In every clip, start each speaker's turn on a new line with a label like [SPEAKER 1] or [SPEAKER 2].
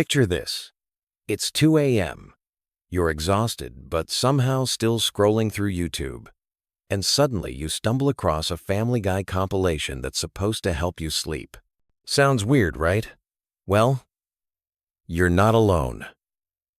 [SPEAKER 1] Picture this. It's 2 a.m. You're exhausted, but somehow still scrolling through YouTube. And suddenly you stumble across a Family Guy compilation that's supposed to help you sleep. Sounds weird, right? Well, you're not alone.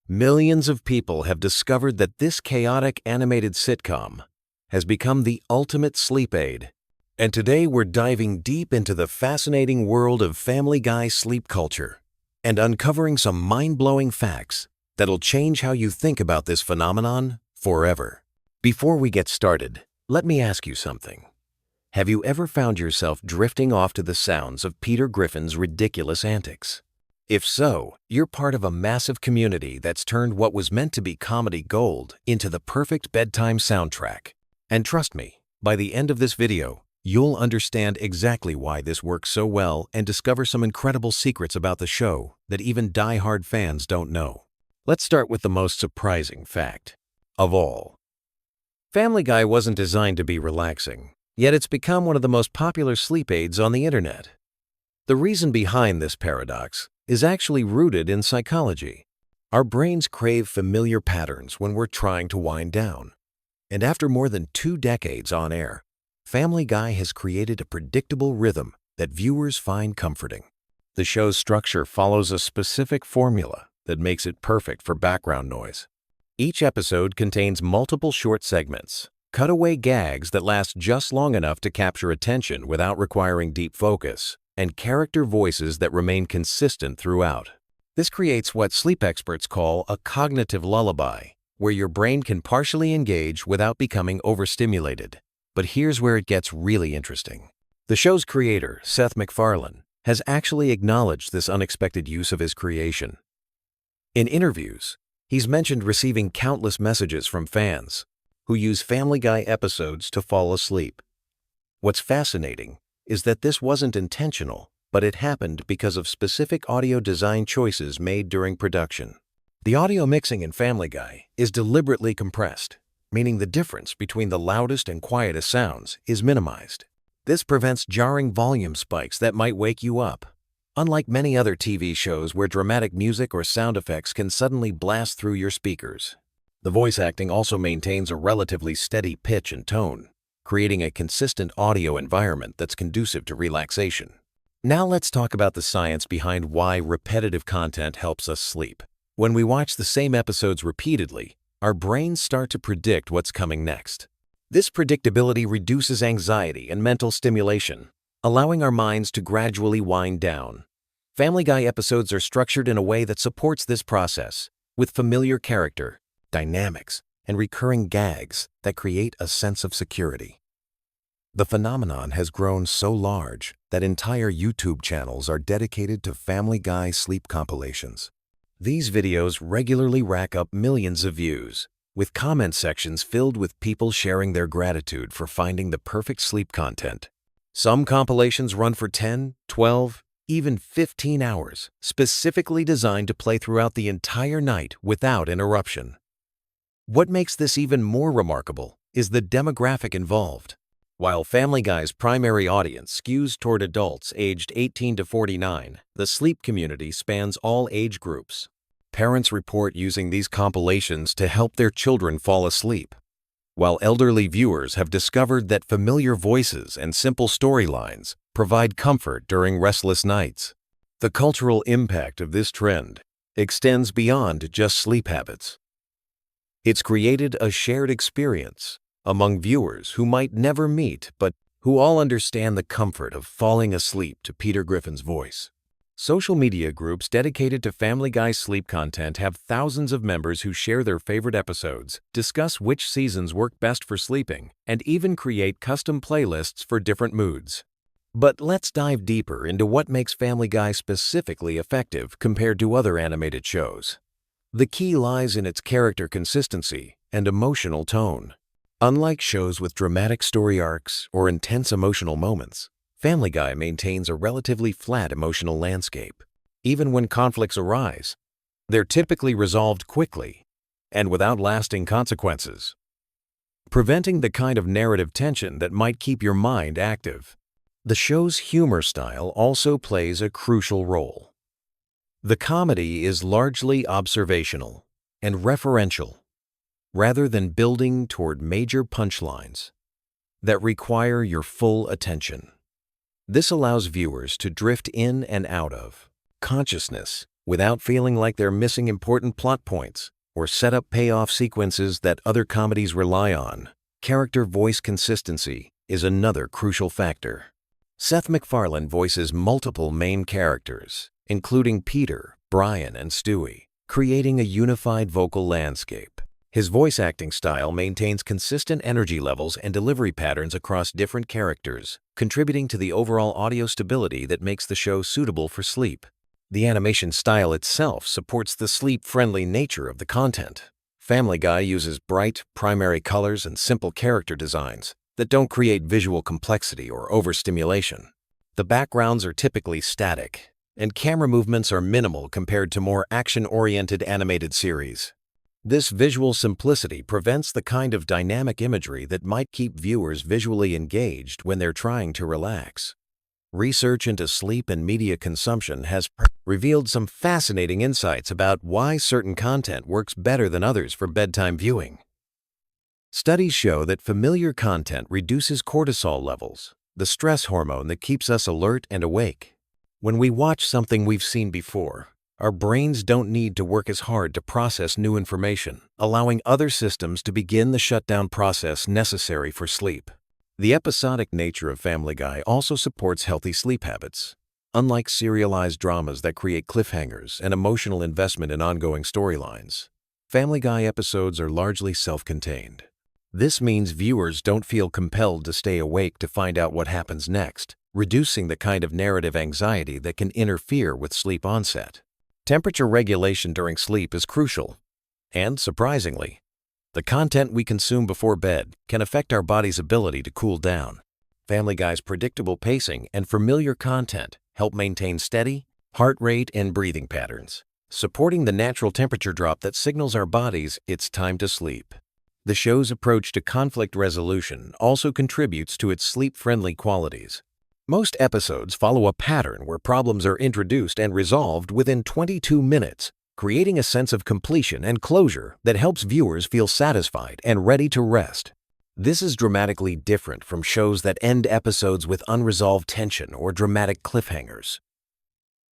[SPEAKER 1] Millions of people have discovered that this chaotic animated sitcom has become the ultimate sleep aid. And today we're diving deep into the fascinating world of Family Guy sleep culture and uncovering some mind-blowing facts that'll change how you think about this phenomenon forever. Before we get started, let me ask you something. Have you ever found yourself drifting off to the sounds of Peter Griffin's ridiculous antics? If so, you're part of a massive community that's turned what was meant to be comedy gold into the perfect bedtime soundtrack. And trust me, by the end of this video, you'll understand exactly why this works so well and discover some incredible secrets about the show that even die-hard fans don't know. Let's start with the most surprising fact of all. Family Guy wasn't designed to be relaxing, yet it's become one of the most popular sleep aids on the internet. The reason behind this paradox is actually rooted in psychology. Our brains crave familiar patterns when we're trying to wind down. And after more than 2 decades on air, Family Guy has created a predictable rhythm that viewers find comforting. The show's structure follows a specific formula that makes it perfect for background noise. Each episode contains multiple short segments, cutaway gags that last just long enough to capture attention without requiring deep focus, and character voices that remain consistent throughout. This creates what sleep experts call a cognitive lullaby, where your brain can partially engage without becoming overstimulated. But here's where it gets really interesting. The show's creator, Seth MacFarlane, has actually acknowledged this unexpected use of his creation. In interviews, he's mentioned receiving countless messages from fans who use Family Guy episodes to fall asleep. What's fascinating is that this wasn't intentional, but it happened because of specific audio design choices made during production. The audio mixing in Family Guy is deliberately compressed, meaning the difference between the loudest and quietest sounds is minimized. This prevents jarring volume spikes that might wake you up. Unlike many other TV shows where dramatic music or sound effects can suddenly blast through your speakers, the voice acting also maintains a relatively steady pitch and tone, creating a consistent audio environment that's conducive to relaxation. Now let's talk about the science behind why repetitive content helps us sleep. When we watch the same episodes repeatedly, our brains start to predict what's coming next. This predictability reduces anxiety and mental stimulation, allowing our minds to gradually wind down. Family Guy episodes are structured in a way that supports this process, with familiar character, dynamics, and recurring gags that create a sense of security. The phenomenon has grown so large that entire YouTube channels are dedicated to Family Guy sleep compilations. These videos regularly rack up millions of views, with comment sections filled with people sharing their gratitude for finding the perfect sleep content. Some compilations run for 10, 12, even 15 hours, specifically designed to play throughout the entire night without interruption. What makes this even more remarkable is the demographic involved. While Family Guy's primary audience skews toward adults aged 18 to 49, the sleep community spans all age groups. Parents report using these compilations to help their children fall asleep, while elderly viewers have discovered that familiar voices and simple storylines provide comfort during restless nights. The cultural impact of this trend extends beyond just sleep habits. It's created a shared experience among viewers who might never meet but who all understand the comfort of falling asleep to Peter Griffin's voice. Social media groups dedicated to Family Guy sleep content have thousands of members who share their favorite episodes, discuss which seasons work best for sleeping, and even create custom playlists for different moods. But let's dive deeper into what makes Family Guy specifically effective compared to other animated shows. The key lies in its character consistency and emotional tone. Unlike shows with dramatic story arcs or intense emotional moments, Family Guy maintains a relatively flat emotional landscape. Even when conflicts arise, they're typically resolved quickly and without lasting consequences, preventing the kind of narrative tension that might keep your mind active. The show's humor style also plays a crucial role. The comedy is largely observational and referential, rather than building toward major punchlines that require your full attention. This allows viewers to drift in and out of consciousness without feeling like they're missing important plot points or set up payoff sequences that other comedies rely on. Character voice consistency is another crucial factor. Seth MacFarlane voices multiple main characters, including Peter, Brian, and Stewie, creating a unified vocal landscape. His voice acting style maintains consistent energy levels and delivery patterns across different characters, contributing to the overall audio stability that makes the show suitable for sleep. The animation style itself supports the sleep-friendly nature of the content. Family Guy uses bright, primary colors and simple character designs that don't create visual complexity or overstimulation. The backgrounds are typically static, and camera movements are minimal compared to more action-oriented animated series. This visual simplicity prevents the kind of dynamic imagery that might keep viewers visually engaged when they're trying to relax. Research into sleep and media consumption has revealed some fascinating insights about why certain content works better than others for bedtime viewing. Studies show that familiar content reduces cortisol levels, the stress hormone that keeps us alert and awake. When we watch something we've seen before, our brains don't need to work as hard to process new information, allowing other systems to begin the shutdown process necessary for sleep. The episodic nature of Family Guy also supports healthy sleep habits. Unlike serialized dramas that create cliffhangers and emotional investment in ongoing storylines, Family Guy episodes are largely self-contained. This means viewers don't feel compelled to stay awake to find out what happens next, reducing the kind of narrative anxiety that can interfere with sleep onset. Temperature regulation during sleep is crucial, and surprisingly, the content we consume before bed can affect our body's ability to cool down. Family Guy's predictable pacing and familiar content help maintain steady heart rate and breathing patterns, supporting the natural temperature drop that signals our bodies it's time to sleep. The show's approach to conflict resolution also contributes to its sleep-friendly qualities. Most episodes follow a pattern where problems are introduced and resolved within 22 minutes, creating a sense of completion and closure that helps viewers feel satisfied and ready to rest. This is dramatically different from shows that end episodes with unresolved tension or dramatic cliffhangers.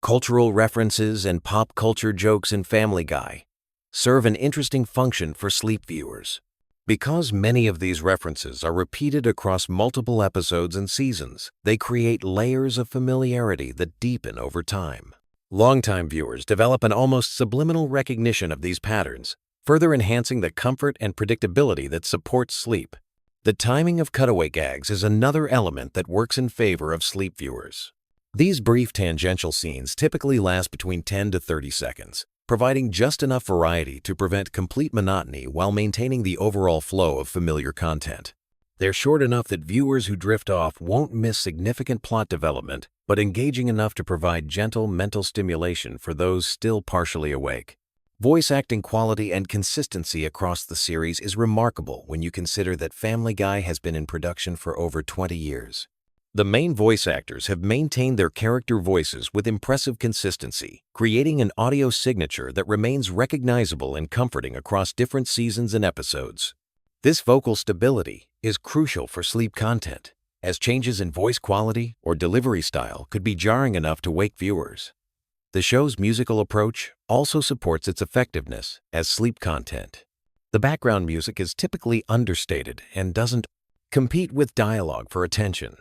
[SPEAKER 1] Cultural references and pop culture jokes in Family Guy serve an interesting function for sleep viewers. Because many of these references are repeated across multiple episodes and seasons, they create layers of familiarity that deepen over time. Longtime viewers develop an almost subliminal recognition of these patterns, further enhancing the comfort and predictability that supports sleep. The timing of cutaway gags is another element that works in favor of sleep viewers. These brief tangential scenes typically last between 10 to 30 seconds, providing just enough variety to prevent complete monotony while maintaining the overall flow of familiar content. They're short enough that viewers who drift off won't miss significant plot development, but engaging enough to provide gentle mental stimulation for those still partially awake. Voice acting quality and consistency across the series is remarkable when you consider that Family Guy has been in production for over 20 years. The main voice actors have maintained their character voices with impressive consistency, creating an audio signature that remains recognizable and comforting across different seasons and episodes. This vocal stability is crucial for sleep content, as changes in voice quality or delivery style could be jarring enough to wake viewers. The show's musical approach also supports its effectiveness as sleep content. The background music is typically understated and doesn't compete with dialogue for attention.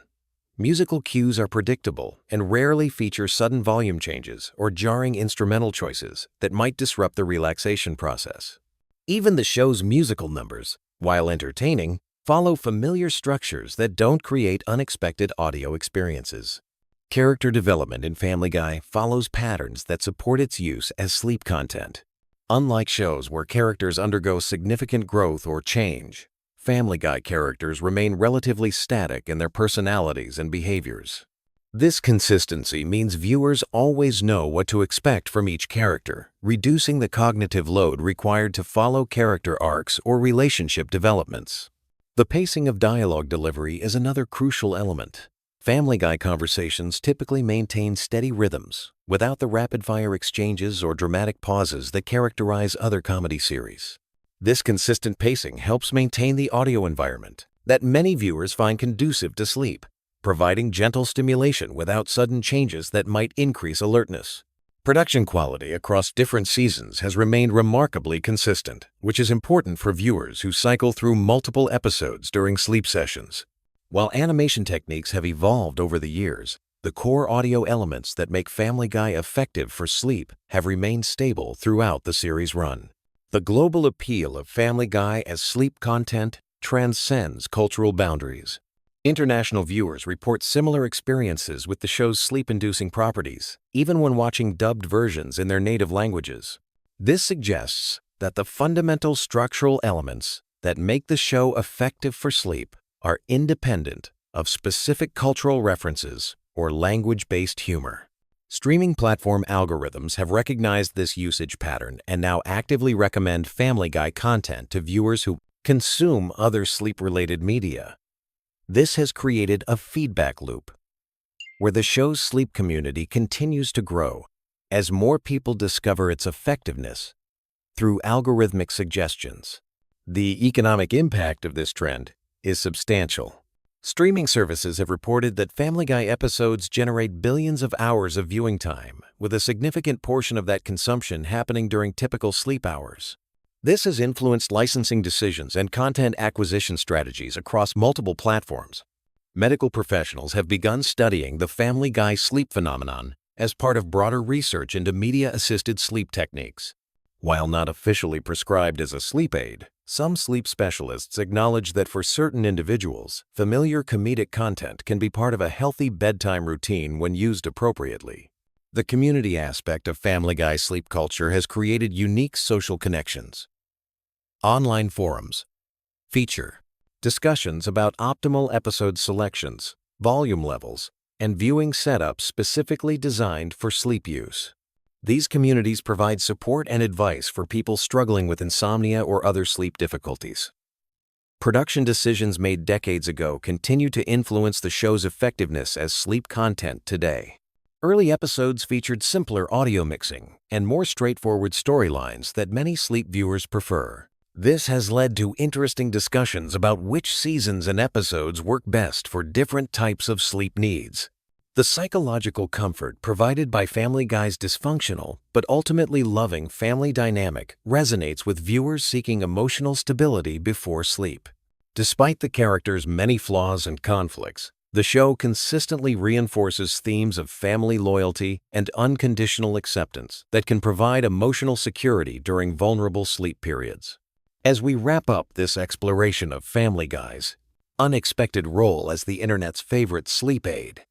[SPEAKER 1] Musical cues are predictable and rarely feature sudden volume changes or jarring instrumental choices that might disrupt the relaxation process. Even the show's musical numbers, while entertaining, follow familiar structures that don't create unexpected audio experiences. Character development in Family Guy follows patterns that support its use as sleep content. Unlike shows where characters undergo significant growth or change, Family Guy characters remain relatively static in their personalities and behaviors. This consistency means viewers always know what to expect from each character, reducing the cognitive load required to follow character arcs or relationship developments. The pacing of dialogue delivery is another crucial element. Family Guy conversations typically maintain steady rhythms without the rapid-fire exchanges or dramatic pauses that characterize other comedy series. This consistent pacing helps maintain the audio environment that many viewers find conducive to sleep, providing gentle stimulation without sudden changes that might increase alertness. Production quality across different seasons has remained remarkably consistent, which is important for viewers who cycle through multiple episodes during sleep sessions. While animation techniques have evolved over the years, the core audio elements that make Family Guy effective for sleep have remained stable throughout the series' run. The global appeal of Family Guy as sleep content transcends cultural boundaries. International viewers report similar experiences with the show's sleep-inducing properties, even when watching dubbed versions in their native languages. This suggests that the fundamental structural elements that make the show effective for sleep are independent of specific cultural references or language-based humor. Streaming platform algorithms have recognized this usage pattern and now actively recommend Family Guy content to viewers who consume other sleep-related media. This has created a feedback loop where the show's sleep community continues to grow as more people discover its effectiveness through algorithmic suggestions. The economic impact of this trend is substantial. Streaming services have reported that Family Guy episodes generate billions of hours of viewing time, with a significant portion of that consumption happening during typical sleep hours. This has influenced licensing decisions and content acquisition strategies across multiple platforms. Medical professionals have begun studying the Family Guy sleep phenomenon as part of broader research into media-assisted sleep techniques. While not officially prescribed as a sleep aid, some sleep specialists acknowledge that for certain individuals, familiar comedic content can be part of a healthy bedtime routine when used appropriately. The community aspect of Family Guy sleep culture has created unique social connections. Online forums feature discussions about optimal episode selections, volume levels, and viewing setups specifically designed for sleep use. These communities provide support and advice for people struggling with insomnia or other sleep difficulties. Production decisions made decades ago continue to influence the show's effectiveness as sleep content today. Early episodes featured simpler audio mixing and more straightforward storylines that many sleep viewers prefer. This has led to interesting discussions about which seasons and episodes work best for different types of sleep needs. The psychological comfort provided by Family Guy's dysfunctional but ultimately loving family dynamic resonates with viewers seeking emotional stability before sleep. Despite the characters' many flaws and conflicts, the show consistently reinforces themes of family loyalty and unconditional acceptance that can provide emotional security during vulnerable sleep periods. As we wrap up this exploration of Family Guy's unexpected role as the internet's favorite sleep aid,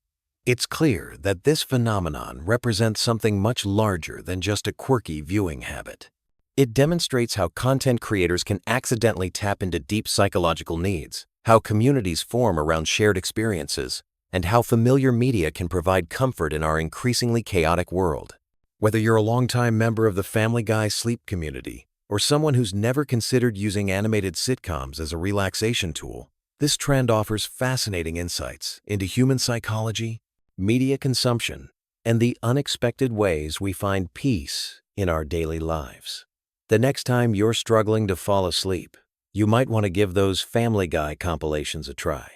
[SPEAKER 1] it's clear that this phenomenon represents something much larger than just a quirky viewing habit. It demonstrates how content creators can accidentally tap into deep psychological needs, how communities form around shared experiences, and how familiar media can provide comfort in our increasingly chaotic world. Whether you're a longtime member of the Family Guy sleep community or someone who's never considered using animated sitcoms as a relaxation tool, this trend offers fascinating insights into human psychology, media consumption, and the unexpected ways we find peace in our daily lives. The next time you're struggling to fall asleep, you might want to give those Family Guy compilations a try.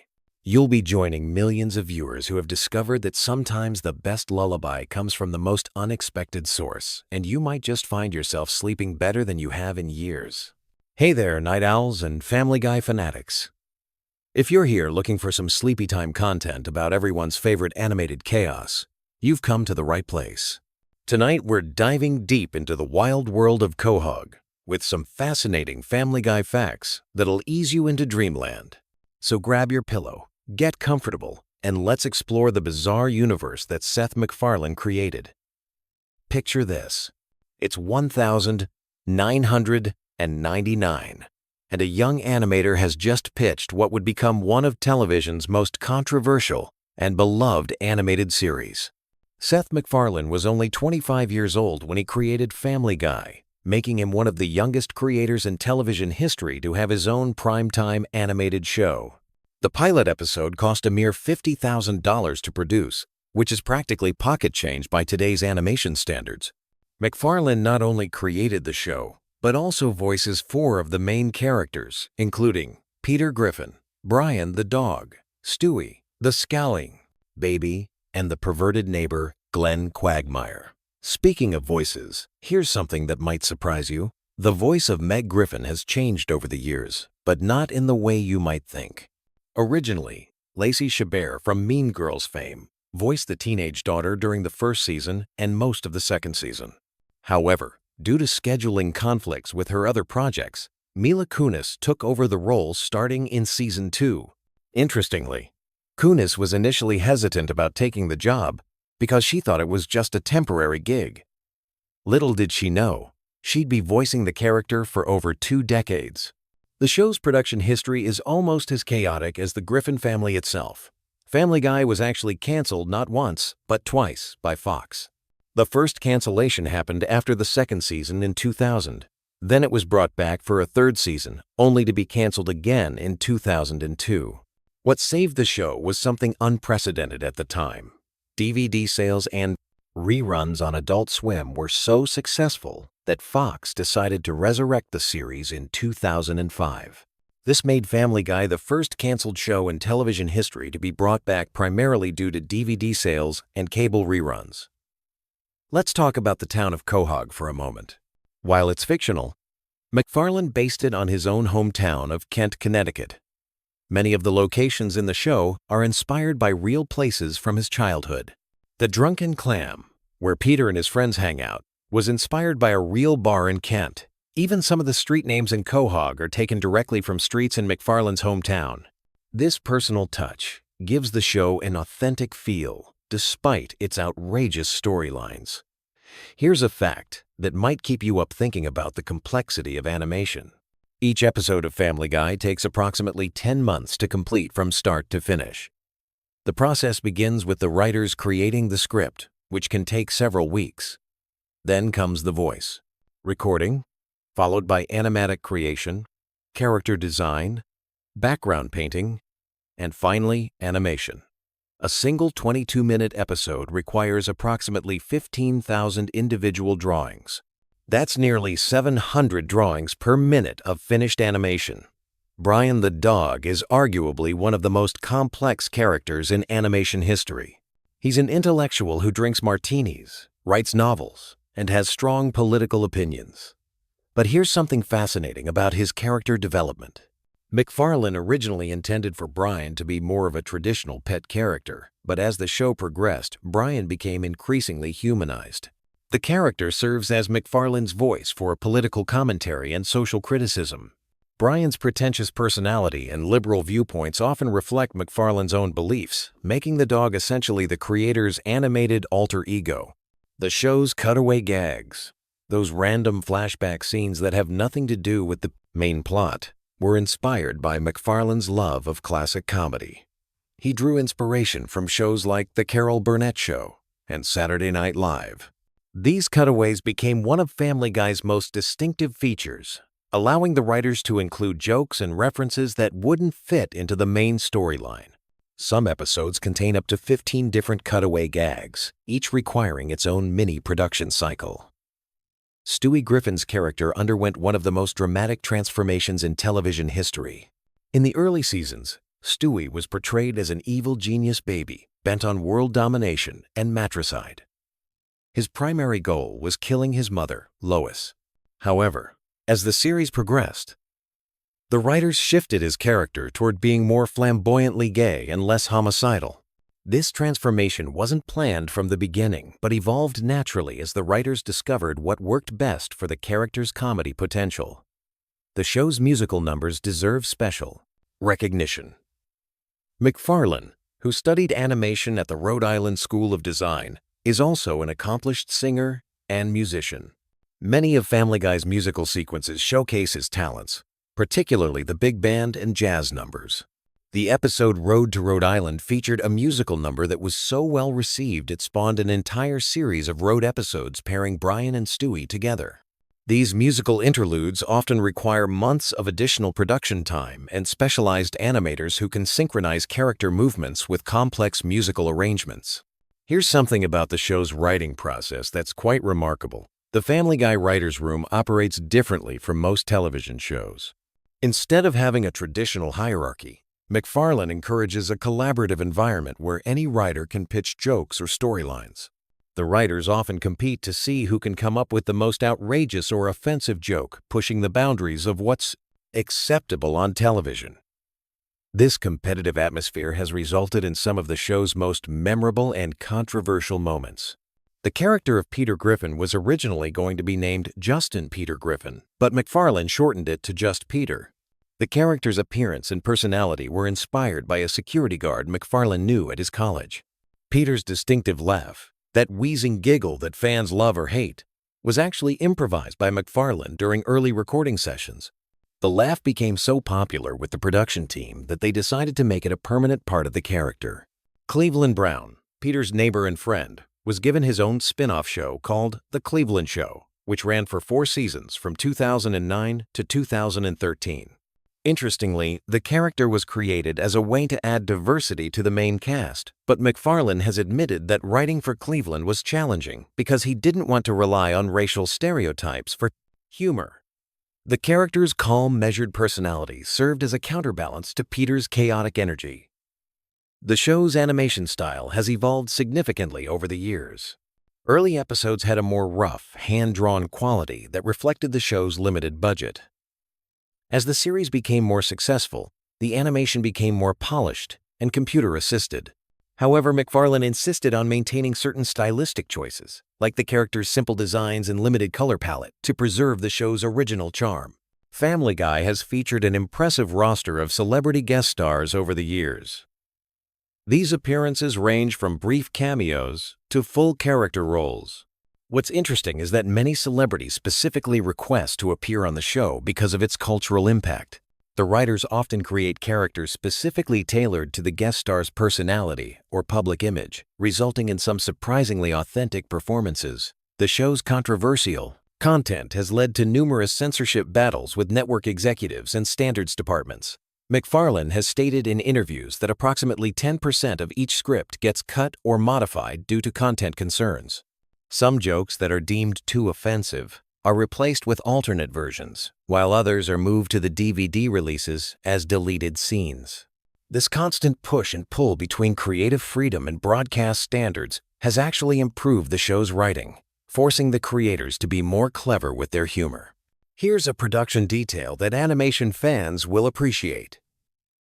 [SPEAKER 1] You'll be joining millions of viewers who have discovered that sometimes the best lullaby comes from the most unexpected source, and you might just find yourself sleeping better than you have in years. Hey there, night owls and Family Guy fanatics. If you're here looking for some sleepy time content about everyone's favorite animated chaos, you've come to the right place. Tonight we're diving deep into the wild world of Quahog with some fascinating Family Guy facts that'll ease you into dreamland. So grab your pillow, get comfortable, and let's explore the bizarre universe that Seth MacFarlane created. Picture this. It's 1999. And a young animator has just pitched what would become one of television's most controversial and beloved animated series. Seth MacFarlane was only 25 years old when he created Family Guy, making him one of the youngest creators in television history to have his own primetime animated show. The pilot episode cost a mere $50,000 to produce, which is practically pocket change by today's animation standards. McFarlane not only created the show, but also voices 4 of the main characters, including Peter Griffin, Brian the dog, Stewie, the scowling baby, and the perverted neighbor, Glenn Quagmire. Speaking of voices, here's something that might surprise you. The voice of Meg Griffin has changed over the years, but not in the way you might think. Originally, Lacey Chabert from Mean Girls fame voiced the teenage daughter during the first season and most of the second season. However, due to scheduling conflicts with her other projects, Mila Kunis took over the role starting in season 2. Interestingly, Kunis was initially hesitant about taking the job because she thought it was just a temporary gig. Little did she know, she'd be voicing the character for over 2 decades. The show's production history is almost as chaotic as the Griffin family itself. Family Guy was actually canceled not once, but twice by Fox. The first cancellation happened after the second season in 2000. Then it was brought back for a third season, only to be canceled again in 2002. What saved the show was something unprecedented at the time. DVD sales and reruns on Adult Swim were so successful that Fox decided to resurrect the series in 2005. This made Family Guy the first canceled show in television history to be brought back primarily due to DVD sales and cable reruns. Let's talk about the town of Quahog for a moment. While it's fictional, McFarlane based it on his own hometown of Kent, Connecticut. Many of the locations in the show are inspired by real places from his childhood. The Drunken Clam, where Peter and his friends hang out, was inspired by a real bar in Kent. Even some of the street names in Quahog are taken directly from streets in McFarlane's hometown. This personal touch gives the show an authentic feel, despite its outrageous storylines. Here's a fact that might keep you up thinking about the complexity of animation. Each episode of Family Guy takes approximately 10 months to complete from start to finish. The process begins with the writers creating the script, which can take several weeks. Then comes the voice, recording, followed by animatic creation, character design, background painting, and finally, animation. A single 22-minute episode requires approximately 15,000 individual drawings. That's nearly 700 drawings per minute of finished animation. Brian the dog is arguably one of the most complex characters in animation history. He's an intellectual who drinks martinis, writes novels, and has strong political opinions. But here's something fascinating about his character development. McFarlane originally intended for Brian to be more of a traditional pet character, but as the show progressed, Brian became increasingly humanized. The character serves as McFarlane's voice for political commentary and social criticism. Brian's pretentious personality and liberal viewpoints often reflect McFarlane's own beliefs, making the dog essentially the creator's animated alter ego. The show's cutaway gags, those random flashback scenes that have nothing to do with the main plot, were inspired by McFarlane's love of classic comedy. He drew inspiration from shows like The Carol Burnett Show and Saturday Night Live. These cutaways became one of Family Guy's most distinctive features, allowing the writers to include jokes and references that wouldn't fit into the main storyline. Some episodes contain up to 15 different cutaway gags, each requiring its own mini-production cycle. Stewie Griffin's character underwent one of the most dramatic transformations in television history. In the early seasons, Stewie was portrayed as an evil genius baby bent on world domination and matricide. His primary goal was killing his mother, Lois. However, as the series progressed, the writers shifted his character toward being more flamboyantly gay and less homicidal. This transformation wasn't planned from the beginning, but evolved naturally as the writers discovered what worked best for the character's comedy potential. The show's musical numbers deserve special recognition. McFarlane, who studied animation at the Rhode Island School of Design, is also an accomplished singer and musician. Many of Family Guy's musical sequences showcase his talents, particularly the big band and jazz numbers. The episode Road to Rhode Island featured a musical number that was so well received it spawned an entire series of road episodes pairing Brian and Stewie together. These musical interludes often require months of additional production time and specialized animators who can synchronize character movements with complex musical arrangements. Here's something about the show's writing process that's quite remarkable. The Family Guy writers' room operates differently from most television shows. Instead of having a traditional hierarchy, MacFarlane encourages a collaborative environment where any writer can pitch jokes or storylines. The writers often compete to see who can come up with the most outrageous or offensive joke, pushing the boundaries of what's acceptable on television. This competitive atmosphere has resulted in some of the show's most memorable and controversial moments. The character of Peter Griffin was originally going to be named Justin Peter Griffin, but MacFarlane shortened it to just Peter. The character's appearance and personality were inspired by a security guard MacFarlane knew at his college. Peter's distinctive laugh, that wheezing giggle that fans love or hate, was actually improvised by MacFarlane during early recording sessions. The laugh became so popular with the production team that they decided to make it a permanent part of the character. Cleveland Brown, Peter's neighbor and friend, was given his own spin-off show called The Cleveland Show, which ran for 4 seasons from 2009 to 2013. Interestingly, the character was created as a way to add diversity to the main cast, but MacFarlane has admitted that writing for Cleveland was challenging because he didn't want to rely on racial stereotypes for humor. The character's calm, measured personality served as a counterbalance to Peter's chaotic energy. The show's animation style has evolved significantly over the years. Early episodes had a more rough, hand-drawn quality that reflected the show's limited budget. As the series became more successful, the animation became more polished and computer-assisted. However, MacFarlane insisted on maintaining certain stylistic choices, like the character's simple designs and limited color palette, to preserve the show's original charm. Family Guy has featured an impressive roster of celebrity guest stars over the years. These appearances range from brief cameos to full character roles. What's interesting is that many celebrities specifically request to appear on the show because of its cultural impact. The writers often create characters specifically tailored to the guest star's personality or public image, resulting in some surprisingly authentic performances. The show's controversial content has led to numerous censorship battles with network executives and standards departments. MacFarlane has stated in interviews that approximately 10% of each script gets cut or modified due to content concerns. Some jokes that are deemed too offensive are replaced with alternate versions, while others are moved to the DVD releases as deleted scenes. This constant push and pull between creative freedom and broadcast standards has actually improved the show's writing, forcing the creators to be more clever with their humor. Here's a production detail that animation fans will appreciate.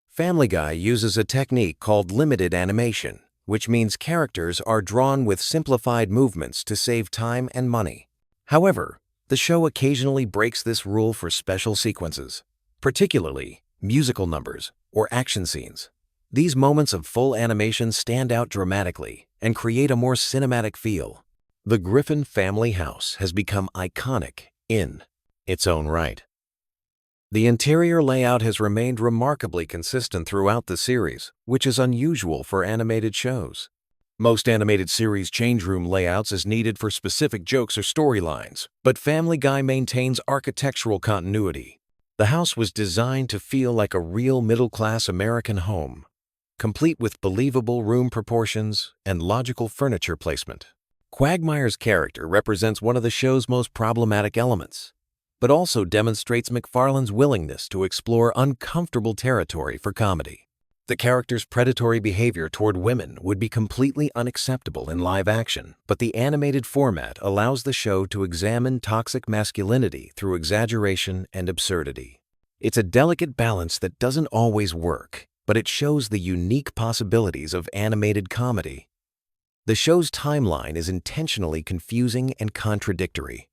[SPEAKER 1] Family Guy uses a technique called limited animation, which means characters are drawn with simplified movements to save time and money. However, the show occasionally breaks this rule for special sequences, particularly musical numbers or action scenes. These moments of full animation stand out dramatically and create a more cinematic feel. The Griffin family house has become iconic in its own right. The interior layout has remained remarkably consistent throughout the series, which is unusual for animated shows. Most animated series change room layouts as needed for specific jokes or storylines, but Family Guy maintains architectural continuity. The house was designed to feel like a real middle-class American home, complete with believable room proportions and logical furniture placement. Quagmire's character represents one of the show's most problematic elements, but also demonstrates MacFarlane's willingness to explore uncomfortable territory for comedy. The character's predatory behavior toward women would be completely unacceptable in live action, but the animated format allows the show to examine toxic masculinity through exaggeration and absurdity. It's a delicate balance that doesn't always work, but it shows the unique possibilities of animated comedy. The show's timeline is intentionally confusing and contradictory.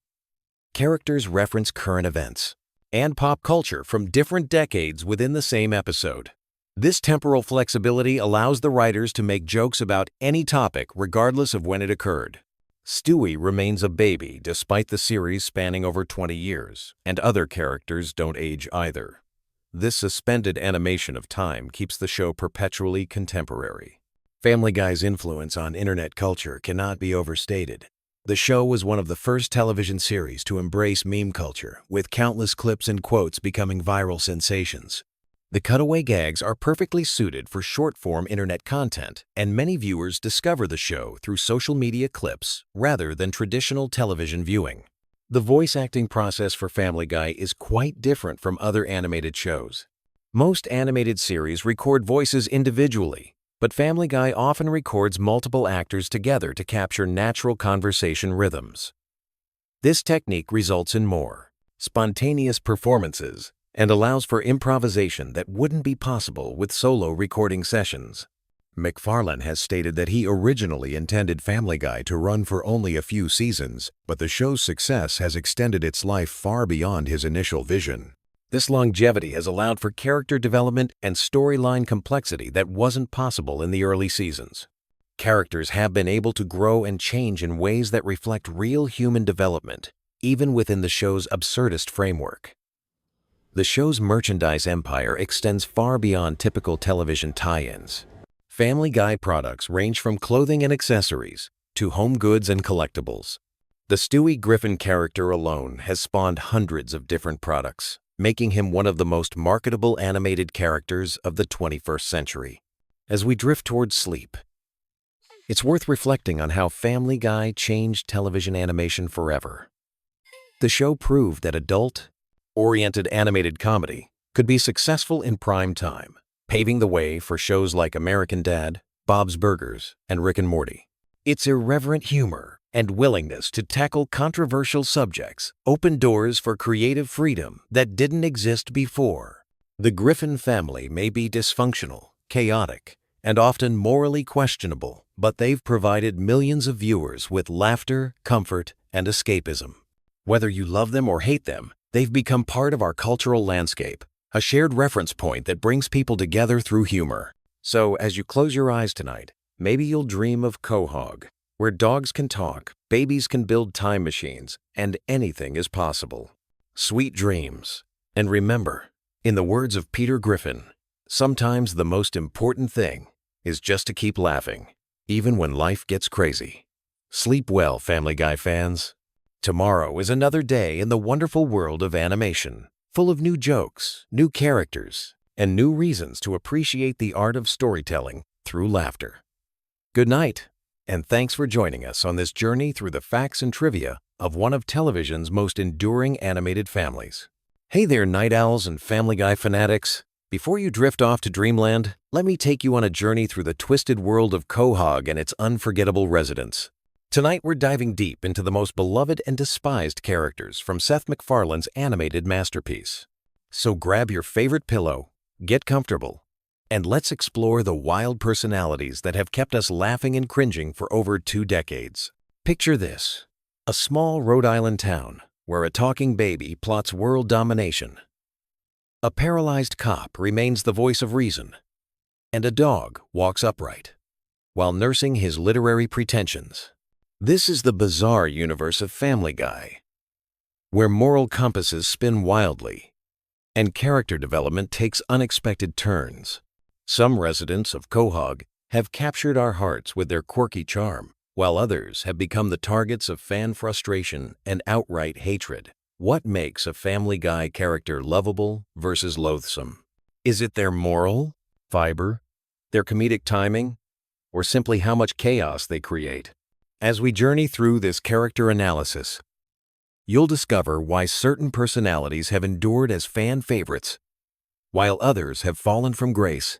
[SPEAKER 1] Characters reference current events and pop culture from different decades within the same episode. This temporal flexibility allows the writers to make jokes about any topic regardless of when it occurred. Stewie remains a baby despite the series spanning over 20 years, and other characters don't age either. This suspended animation of time keeps the show perpetually contemporary. Family Guy's influence on internet culture cannot be overstated. The show was one of the first television series to embrace meme culture, with countless clips and quotes becoming viral sensations. The cutaway gags are perfectly suited for short-form internet content, and many viewers discover the show through social media clips rather than traditional television viewing. The voice acting process for Family Guy is quite different from other animated shows. Most animated series record voices individually, but Family Guy often records multiple actors together to capture natural conversation rhythms. This technique results in more spontaneous performances and allows for improvisation that wouldn't be possible with solo recording sessions. MacFarlane has stated that he originally intended Family Guy to run for only a few seasons, but the show's success has extended its life far beyond his initial vision. This longevity has allowed for character development and storyline complexity that wasn't possible in the early seasons. Characters have been able to grow and change in ways that reflect real human development, even within the show's absurdist framework. The show's merchandise empire extends far beyond typical television tie-ins. Family Guy products range from clothing and accessories to home goods and collectibles. The Stewie Griffin character alone has spawned hundreds of different products, making him one of the most marketable animated characters of the 21st century. As we drift towards sleep, it's worth reflecting on how Family Guy changed television animation forever. The show proved that adult-oriented animated comedy could be successful in prime time, paving the way for shows like American Dad, Bob's Burgers, and Rick and Morty. Its irreverent humor and willingness to tackle controversial subjects opened doors for creative freedom that didn't exist before. The Griffin family may be dysfunctional, chaotic, and often morally questionable, but they've provided millions of viewers with laughter, comfort, and escapism. Whether you love them or hate them, they've become part of our cultural landscape, a shared reference point that brings people together through humor. So, as you close your eyes tonight, maybe you'll dream of Quahog, where dogs can talk, babies can build time machines, and anything is possible. Sweet dreams. And remember, in the words of Peter Griffin, sometimes the most important thing is just to keep laughing, even when life gets crazy. Sleep well, Family Guy fans. Tomorrow is another day in the wonderful world of animation, full of new jokes, new characters, and new reasons to appreciate the art of storytelling through laughter. Good night, and thanks for joining us on this journey through the facts and trivia of one of television's most enduring animated families. Hey there, night owls and Family Guy fanatics. Before you drift off to dreamland, let me take you on a journey through the twisted world of Quahog and its unforgettable residents. Tonight we're diving deep into the most beloved and despised characters from Seth MacFarlane's animated masterpiece. So grab your favorite pillow, get comfortable, and let's explore the wild personalities that have kept us laughing and cringing for over 2 decades. Picture this: a small Rhode Island town where a talking baby plots world domination. A paralyzed cop remains the voice of reason, and a dog walks upright while nursing his literary pretensions. This is the bizarre universe of Family Guy, where moral compasses spin wildly and character development takes unexpected turns. Some residents of Quahog have captured our hearts with their quirky charm, while others have become the targets of fan frustration and outright hatred. What makes a Family Guy character lovable versus loathsome? Is it their moral fiber, their comedic timing, or simply how much chaos they create? As we journey through this character analysis, you'll discover why certain personalities have endured as fan favorites, while others have fallen from grace,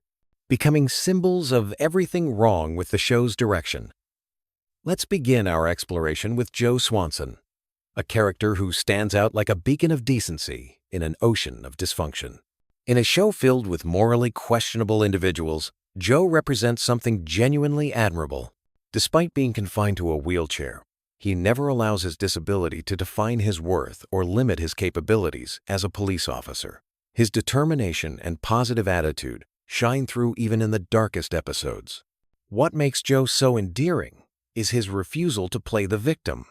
[SPEAKER 1] becoming symbols of everything wrong with the show's direction. Let's begin our exploration with Joe Swanson, a character who stands out like a beacon of decency in an ocean of dysfunction. In a show filled with morally questionable individuals, Joe represents something genuinely admirable. Despite being confined to a wheelchair, he never allows his disability to define his worth or limit his capabilities as a police officer. His determination and positive attitude shine through even in the darkest episodes. What makes Joe so endearing is his refusal to play the victim.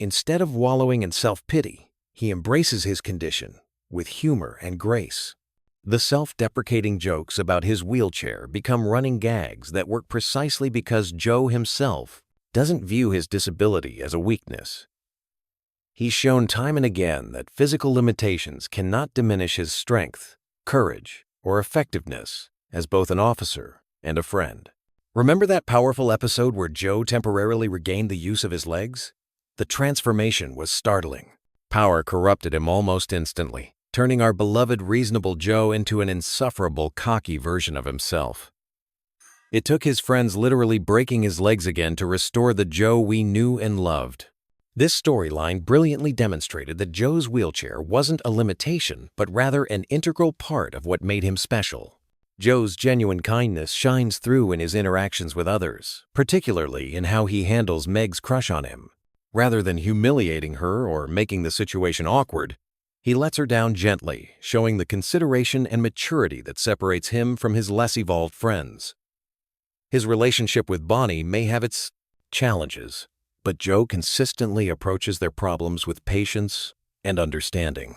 [SPEAKER 1] Instead of wallowing in self-pity, he embraces his condition with humor and grace. The self-deprecating jokes about his wheelchair become running gags that work precisely because Joe himself doesn't view his disability as a weakness. He's shown time and again that physical limitations cannot diminish his strength, courage, or effectiveness as both an officer and a friend. Remember that powerful episode where Joe temporarily regained the use of his legs? The transformation was startling. Power corrupted him almost instantly, turning our beloved reasonable Joe into an insufferable, cocky version of himself. It took his friends literally breaking his legs again to restore the Joe we knew and loved. This storyline brilliantly demonstrated that Joe's wheelchair wasn't a limitation, but rather an integral part of what made him special. Joe's genuine kindness shines through in his interactions with others, particularly in how he handles Meg's crush on him. Rather than humiliating her or making the situation awkward, he lets her down gently, showing the consideration and maturity that separates him from his less evolved friends. His relationship with Bonnie may have its challenges, but Joe consistently approaches their problems with patience and understanding.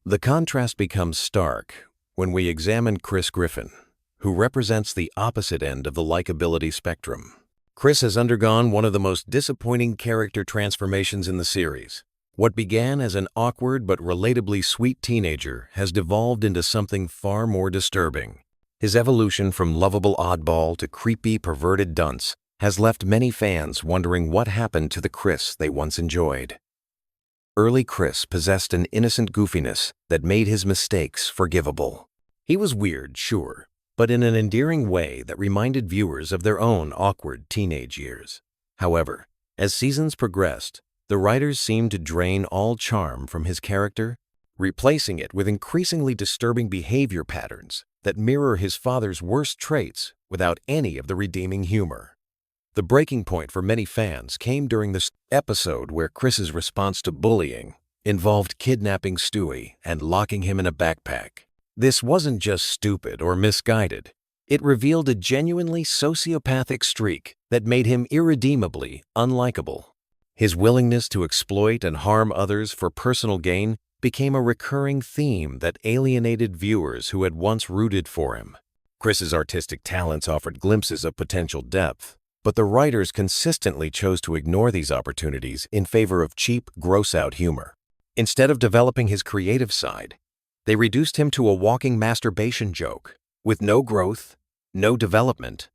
[SPEAKER 1] The contrast becomes stark when we examine Chris Griffin, who represents the opposite end of the likability spectrum. Chris has undergone one of the most disappointing character transformations in the series. What began as an awkward but relatably sweet teenager has devolved into something far more disturbing. His evolution from lovable oddball to creepy, perverted dunce has left many fans wondering what happened to the Chris they once enjoyed. Early Chris possessed an innocent goofiness that made his mistakes forgivable. He was weird, sure, but in an endearing way that reminded viewers of their own awkward teenage years. However, as seasons progressed, the writers seemed to drain all charm from his character, replacing it with increasingly disturbing behavior patterns that mirror his father's worst traits without any of the redeeming humor. The breaking point for many fans came during this episode where Chris's response to bullying involved kidnapping Stewie and locking him in a backpack. This wasn't just stupid or misguided. It revealed a genuinely sociopathic streak that made him irredeemably unlikable. His willingness to exploit and harm others for personal gain became a recurring theme that alienated viewers who had once rooted for him. Chris's artistic talents offered glimpses of potential depth, but the writers consistently chose to ignore these opportunities in favor of cheap, gross-out humor. Instead of developing his creative side, they reduced him to a walking masturbation joke, with no growth, no development,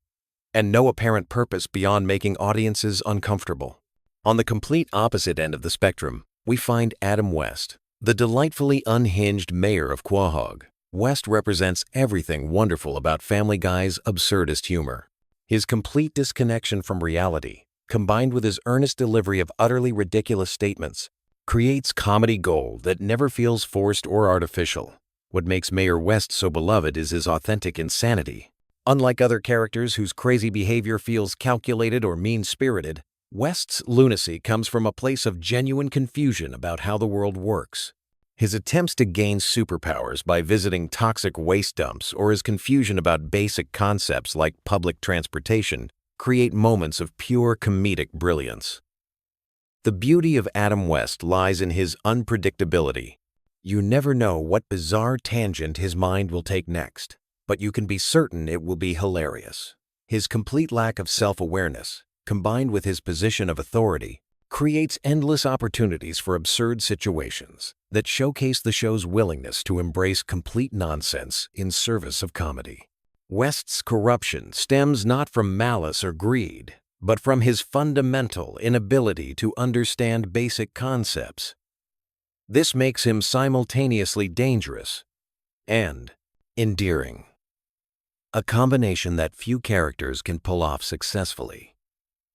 [SPEAKER 1] and no apparent purpose beyond making audiences uncomfortable. On the complete opposite end of the spectrum, we find Adam West, the delightfully unhinged mayor of Quahog. West represents everything wonderful about Family Guy's absurdist humor. His complete disconnection from reality, combined with his earnest delivery of utterly ridiculous statements, creates comedy gold that never feels forced or artificial. What makes Mayor West so beloved is his authentic insanity. Unlike other characters whose crazy behavior feels calculated or mean-spirited, West's lunacy comes from a place of genuine confusion about how the world works. His attempts to gain superpowers by visiting toxic waste dumps or his confusion about basic concepts like public transportation create moments of pure comedic brilliance. The beauty of Adam West lies in his unpredictability. You never know what bizarre tangent his mind will take next, but you can be certain it will be hilarious. His complete lack of self-awareness, combined with his position of authority, creates endless opportunities for absurd situations that showcase the show's willingness to embrace complete nonsense in service of comedy. West's corruption stems not from malice or greed, but from his fundamental inability to understand basic concepts. This makes him simultaneously dangerous and endearing, a combination that few characters can pull off successfully.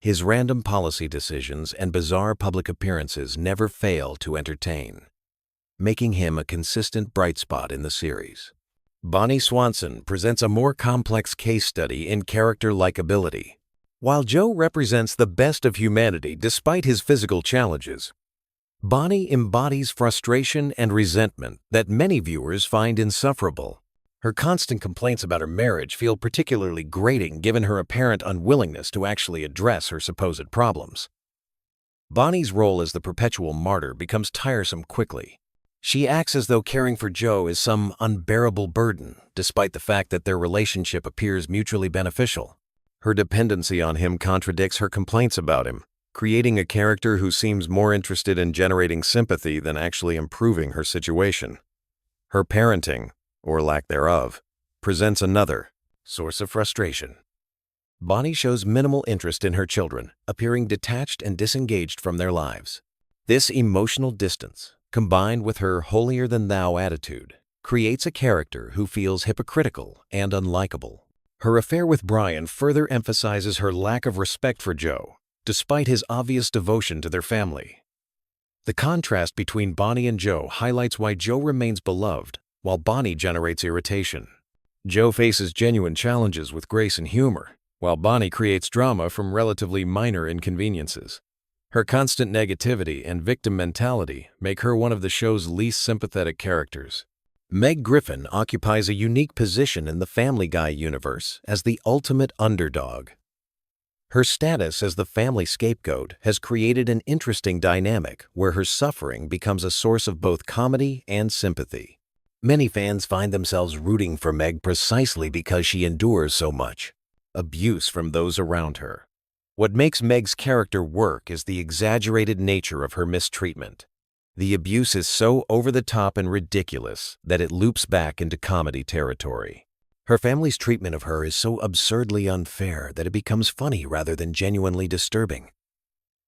[SPEAKER 1] His random policy decisions and bizarre public appearances never fail to entertain, making him a consistent bright spot in the series. Bonnie Swanson presents a more complex case study in character likability. While Joe represents the best of humanity despite his physical challenges, Bonnie embodies frustration and resentment that many viewers find insufferable. Her constant complaints about her marriage feel particularly grating given her apparent unwillingness to actually address her supposed problems. Bonnie's role as the perpetual martyr becomes tiresome quickly. She acts as though caring for Joe is some unbearable burden, despite the fact that their relationship appears mutually beneficial. Her dependency on him contradicts her complaints about him, creating a character who seems more interested in generating sympathy than actually improving her situation. Her parenting, or lack thereof, presents another source of frustration. Bonnie shows minimal interest in her children, appearing detached and disengaged from their lives. This emotional distance, combined with her holier-than-thou attitude, creates a character who feels hypocritical and unlikable. Her affair with Brian further emphasizes her lack of respect for Joe, despite his obvious devotion to their family. The contrast between Bonnie and Joe highlights why Joe remains beloved, while Bonnie generates irritation. Joe faces genuine challenges with grace and humor, while Bonnie creates drama from relatively minor inconveniences. Her constant negativity and victim mentality make her one of the show's least sympathetic characters. Meg Griffin occupies a unique position in the Family Guy universe as the ultimate underdog. Her status as the family scapegoat has created an interesting dynamic where her suffering becomes a source of both comedy and sympathy. Many fans find themselves rooting for Meg precisely because she endures so much abuse from those around her. What makes Meg's character work is the exaggerated nature of her mistreatment. The abuse is so over-the-top and ridiculous that it loops back into comedy territory. Her family's treatment of her is so absurdly unfair that it becomes funny rather than genuinely disturbing.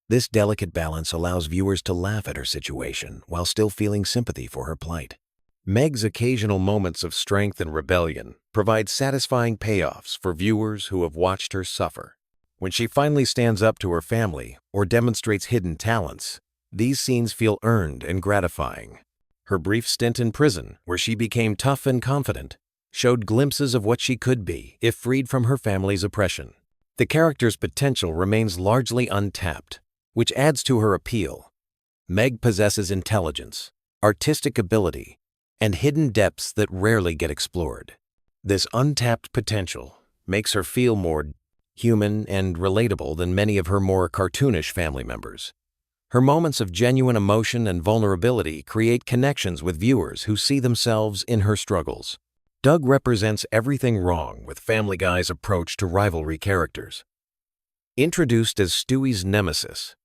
[SPEAKER 1] This delicate balance allows viewers to laugh at her situation while still feeling sympathy for her plight. Meg's occasional moments of strength and rebellion provide satisfying payoffs for viewers who have watched her suffer. When she finally stands up to her family or demonstrates hidden talents, these scenes feel earned and gratifying. Her brief stint in prison, where she became tough and confident, showed glimpses of what she could be if freed from her family's oppression. The character's potential remains largely untapped, which adds to her appeal. Meg possesses intelligence, artistic ability, and hidden depths that rarely get explored. This untapped potential makes her feel more human and relatable than many of her more cartoonish family members. Her moments of genuine emotion and vulnerability create connections with viewers who see themselves in her struggles. Doug represents everything wrong with Family Guy's approach to rivalry characters. Introduced as Stewie's nemesis,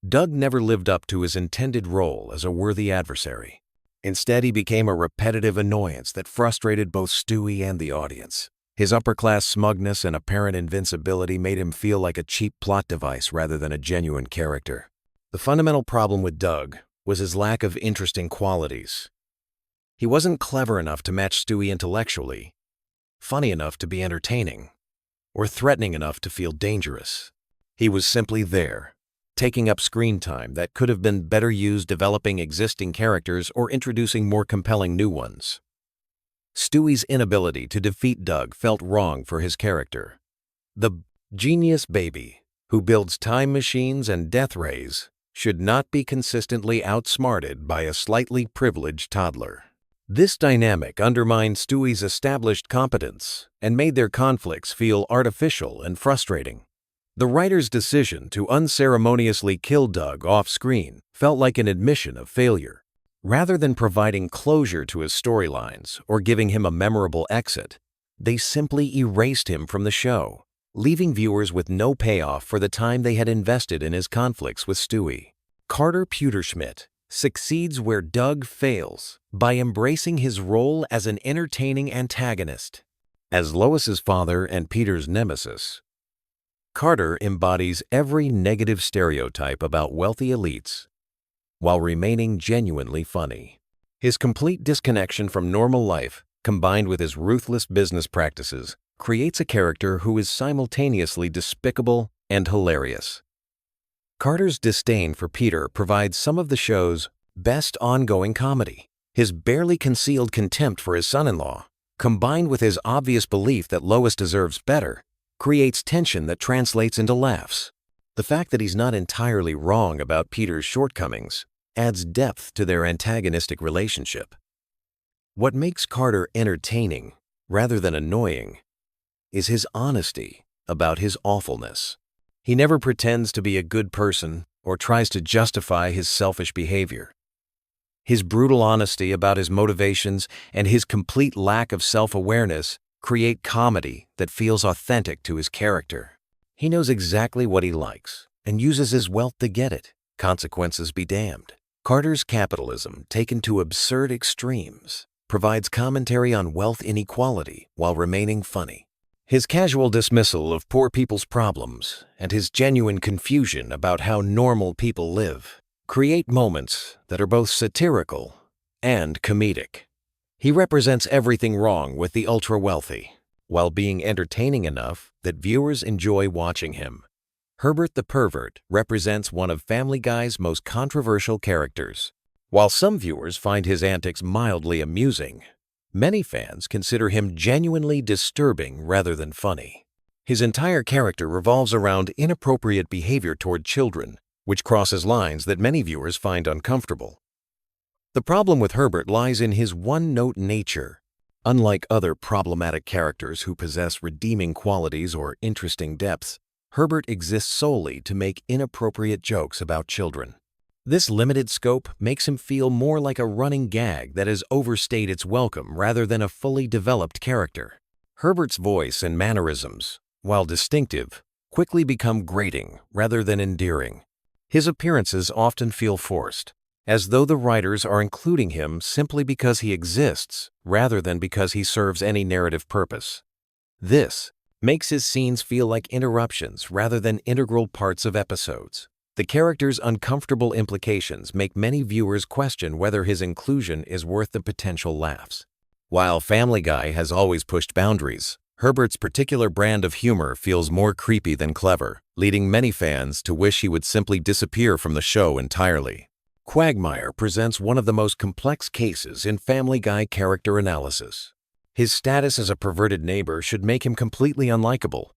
[SPEAKER 1] Doug never lived up to his intended role as a worthy adversary. Instead, he became a repetitive annoyance that frustrated both Stewie and the audience. His upper-class smugness and apparent invincibility made him feel like a cheap plot device rather than a genuine character. The fundamental problem with Doug was his lack of interesting qualities. He wasn't clever enough to match Stewie intellectually, funny enough to be entertaining, or threatening enough to feel dangerous. He was simply there, taking up screen time that could have been better used developing existing characters or introducing more compelling new ones. Stewie's inability to defeat Doug felt wrong for his character. The genius baby who builds time machines and death rays should not be consistently outsmarted by a slightly privileged toddler. This dynamic undermined Stewie's established competence and made their conflicts feel artificial and frustrating. The writer's decision to unceremoniously kill Doug off-screen felt like an admission of failure. Rather than providing closure to his storylines or giving him a memorable exit, they simply erased him from the show, leaving viewers with no payoff for the time they had invested in his conflicts with Stewie. Carter Pewterschmidt succeeds where Doug fails by embracing his role as an entertaining antagonist. As Lois's father and Peter's nemesis, Carter embodies every negative stereotype about wealthy elites while remaining genuinely funny. His complete disconnection from normal life, combined with his ruthless business practices, creates a character who is simultaneously despicable and hilarious. Carter's disdain for Peter provides some of the show's best ongoing comedy. His barely concealed contempt for his son-in-law, combined with his obvious belief that Lois deserves better, creates tension that translates into laughs. The fact that he's not entirely wrong about Peter's shortcomings adds depth to their antagonistic relationship. What makes Carter entertaining, rather than annoying, is his honesty about his awfulness. He never pretends to be a good person or tries to justify his selfish behavior. His brutal honesty about his motivations and his complete lack of self-awareness create comedy that feels authentic to his character. He knows exactly what he likes and uses his wealth to get it. Consequences be damned. Carter's capitalism, taken to absurd extremes, provides commentary on wealth inequality while remaining funny. His casual dismissal of poor people's problems and his genuine confusion about how normal people live create moments that are both satirical and comedic. He represents everything wrong with the ultra-wealthy, while being entertaining enough that viewers enjoy watching him. Herbert the Pervert represents one of Family Guy's most controversial characters. While some viewers find his antics mildly amusing, many fans consider him genuinely disturbing rather than funny. His entire character revolves around inappropriate behavior toward children, which crosses lines that many viewers find uncomfortable. The problem with Herbert lies in his one-note nature. Unlike other problematic characters who possess redeeming qualities or interesting depths, Herbert exists solely to make inappropriate jokes about children. This limited scope makes him feel more like a running gag that has overstayed its welcome rather than a fully developed character. Herbert's voice and mannerisms, while distinctive, quickly become grating rather than endearing. His appearances often feel forced, as though the writers are including him simply because he exists rather than because he serves any narrative purpose. This makes his scenes feel like interruptions rather than integral parts of episodes. The character's uncomfortable implications make many viewers question whether his inclusion is worth the potential laughs. While Family Guy has always pushed boundaries, Herbert's particular brand of humor feels more creepy than clever, leading many fans to wish he would simply disappear from the show entirely. Quagmire presents one of the most complex cases in Family Guy character analysis. His status as a perverted neighbor should make him completely unlikable,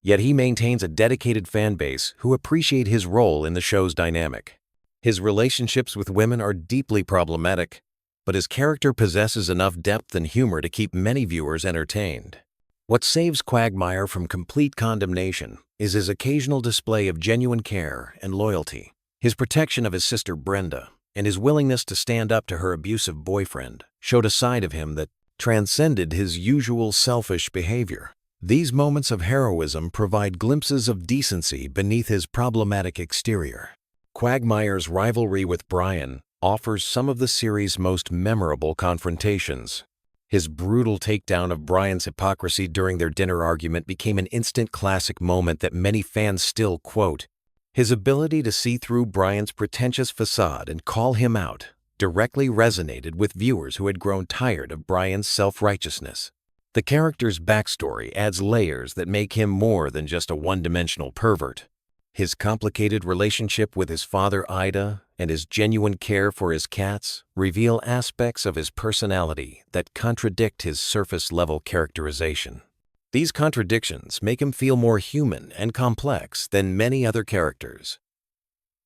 [SPEAKER 1] yet he maintains a dedicated fan base who appreciate his role in the show's dynamic. His relationships with women are deeply problematic, but his character possesses enough depth and humor to keep many viewers entertained. What saves Quagmire from complete condemnation is his occasional display of genuine care and loyalty. His protection of his sister Brenda and his willingness to stand up to her abusive boyfriend showed a side of him that transcended his usual selfish behavior. These moments of heroism provide glimpses of decency beneath his problematic exterior. Quagmire's rivalry with Brian offers some of the series' most memorable confrontations. His brutal takedown of Brian's hypocrisy during their dinner argument became an instant classic moment that many fans still quote. His ability to see through Brian's pretentious facade and call him out directly resonated with viewers who had grown tired of Brian's self-righteousness. The character's backstory adds layers that make him more than just a one-dimensional pervert. His complicated relationship with his father Ida and his genuine care for his cats reveal aspects of his personality that contradict his surface-level characterization. These contradictions make him feel more human and complex than many other characters.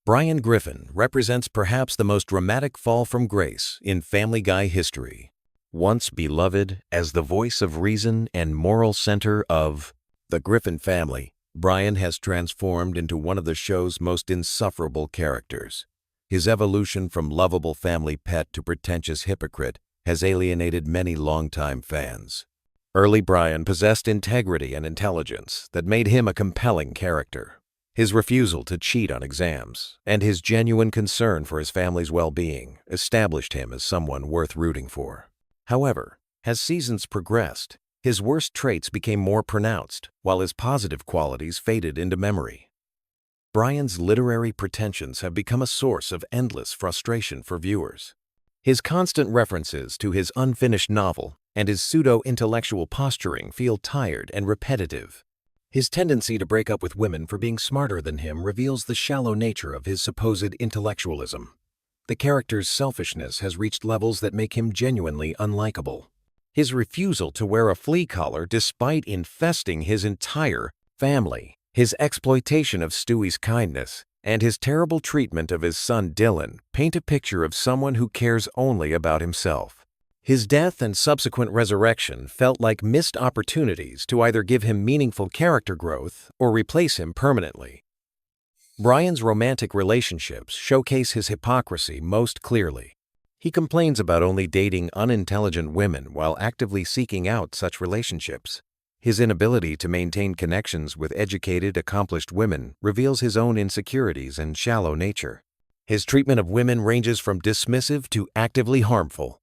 [SPEAKER 1] Brian Griffin represents perhaps the most dramatic fall from grace in Family Guy history. Once beloved as the voice of reason and moral center of the Griffin family, Brian has transformed into one of the show's most insufferable characters. His evolution from lovable family pet to pretentious hypocrite has alienated many longtime fans. Early Brian possessed integrity and intelligence that made him a compelling character. His refusal to cheat on exams and his genuine concern for his family's well-being established him as someone worth rooting for. However, as seasons progressed, his worst traits became more pronounced, while his positive qualities faded into memory. Brian's literary pretensions have become a source of endless frustration for viewers. His constant references to his unfinished novel and his pseudo-intellectual posturing feel tired and repetitive. His tendency to break up with women for being smarter than him reveals the shallow nature of his supposed intellectualism. The character's selfishness has reached levels that make him genuinely unlikable. His refusal to wear a flea collar despite infesting his entire family, his exploitation of Stewie's kindness, and his terrible treatment of his son Dylan paint a picture of someone who cares only about himself. His death and subsequent resurrection felt like missed opportunities to either give him meaningful character growth or replace him permanently. Brian's romantic relationships showcase his hypocrisy most clearly. He complains about only dating unintelligent women while actively seeking out such relationships. His inability to maintain connections with educated, accomplished women reveals his own insecurities and shallow nature. His treatment of women ranges from dismissive to actively harmful.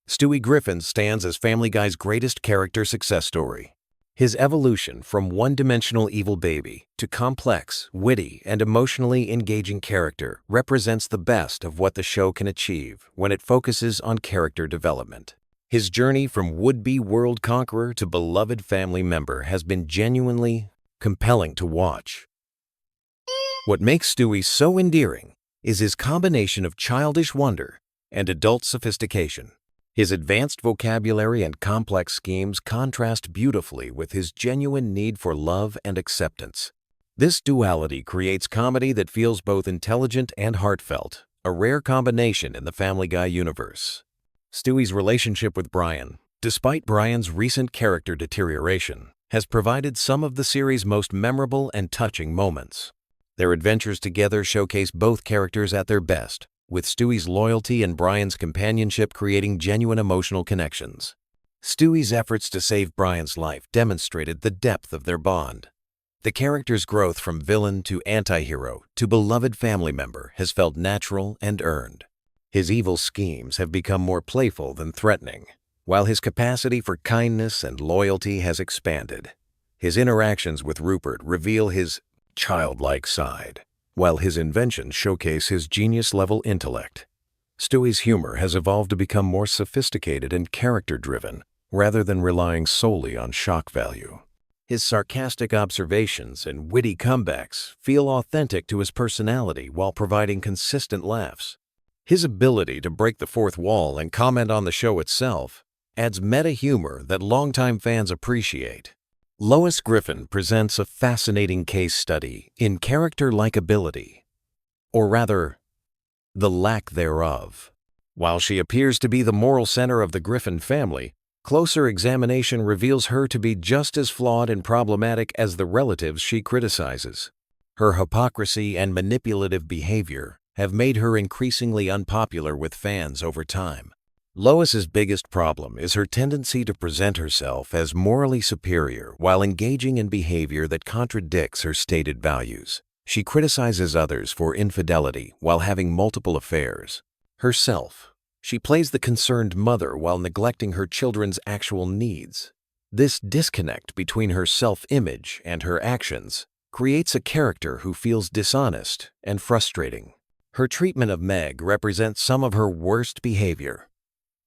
[SPEAKER 1] Stewie Griffin stands as Family Guy's greatest character success story. His evolution from one-dimensional evil baby to complex, witty, and emotionally engaging character represents the best of what the show can achieve when it focuses on character development. His journey from would-be world conqueror to beloved family member has been genuinely compelling to watch. What makes Stewie so endearing is his combination of childish wonder and adult sophistication. His advanced vocabulary and complex schemes contrast beautifully with his genuine need for love and acceptance. This duality creates comedy that feels both intelligent and heartfelt, a rare combination in the Family Guy universe. Stewie's relationship with Brian, despite Brian's recent character deterioration, has provided some of the series' most memorable and touching moments. Their adventures together showcase both characters at their best, with Stewie's loyalty and Brian's companionship creating genuine emotional connections. Stewie's efforts to save Brian's life demonstrated the depth of their bond. The character's growth from villain to anti-hero to beloved family member has felt natural and earned. His evil schemes have become more playful than threatening, while his capacity for kindness and loyalty has expanded. His interactions with Rupert reveal his childlike side, while his inventions showcase his genius-level intellect. Stewie's humor has evolved to become more sophisticated and character-driven, rather than relying solely on shock value. His sarcastic observations and witty comebacks feel authentic to his personality while providing consistent laughs. His ability to break the fourth wall and comment on the show itself adds meta-humor that longtime fans appreciate. Lois Griffin presents a fascinating case study in character likability, or rather, the lack thereof. While she appears to be the moral center of the Griffin family, closer examination reveals her to be just as flawed and problematic as the relatives she criticizes. Her hypocrisy and manipulative behavior have made her increasingly unpopular with fans over time. Lois's biggest problem is her tendency to present herself as morally superior while engaging in behavior that contradicts her stated values. She criticizes others for infidelity while having multiple affairs. Herself, she plays the concerned mother while neglecting her children's actual needs. This disconnect between her self-image and her actions creates a character who feels dishonest and frustrating. Her treatment of Meg represents some of her worst behavior.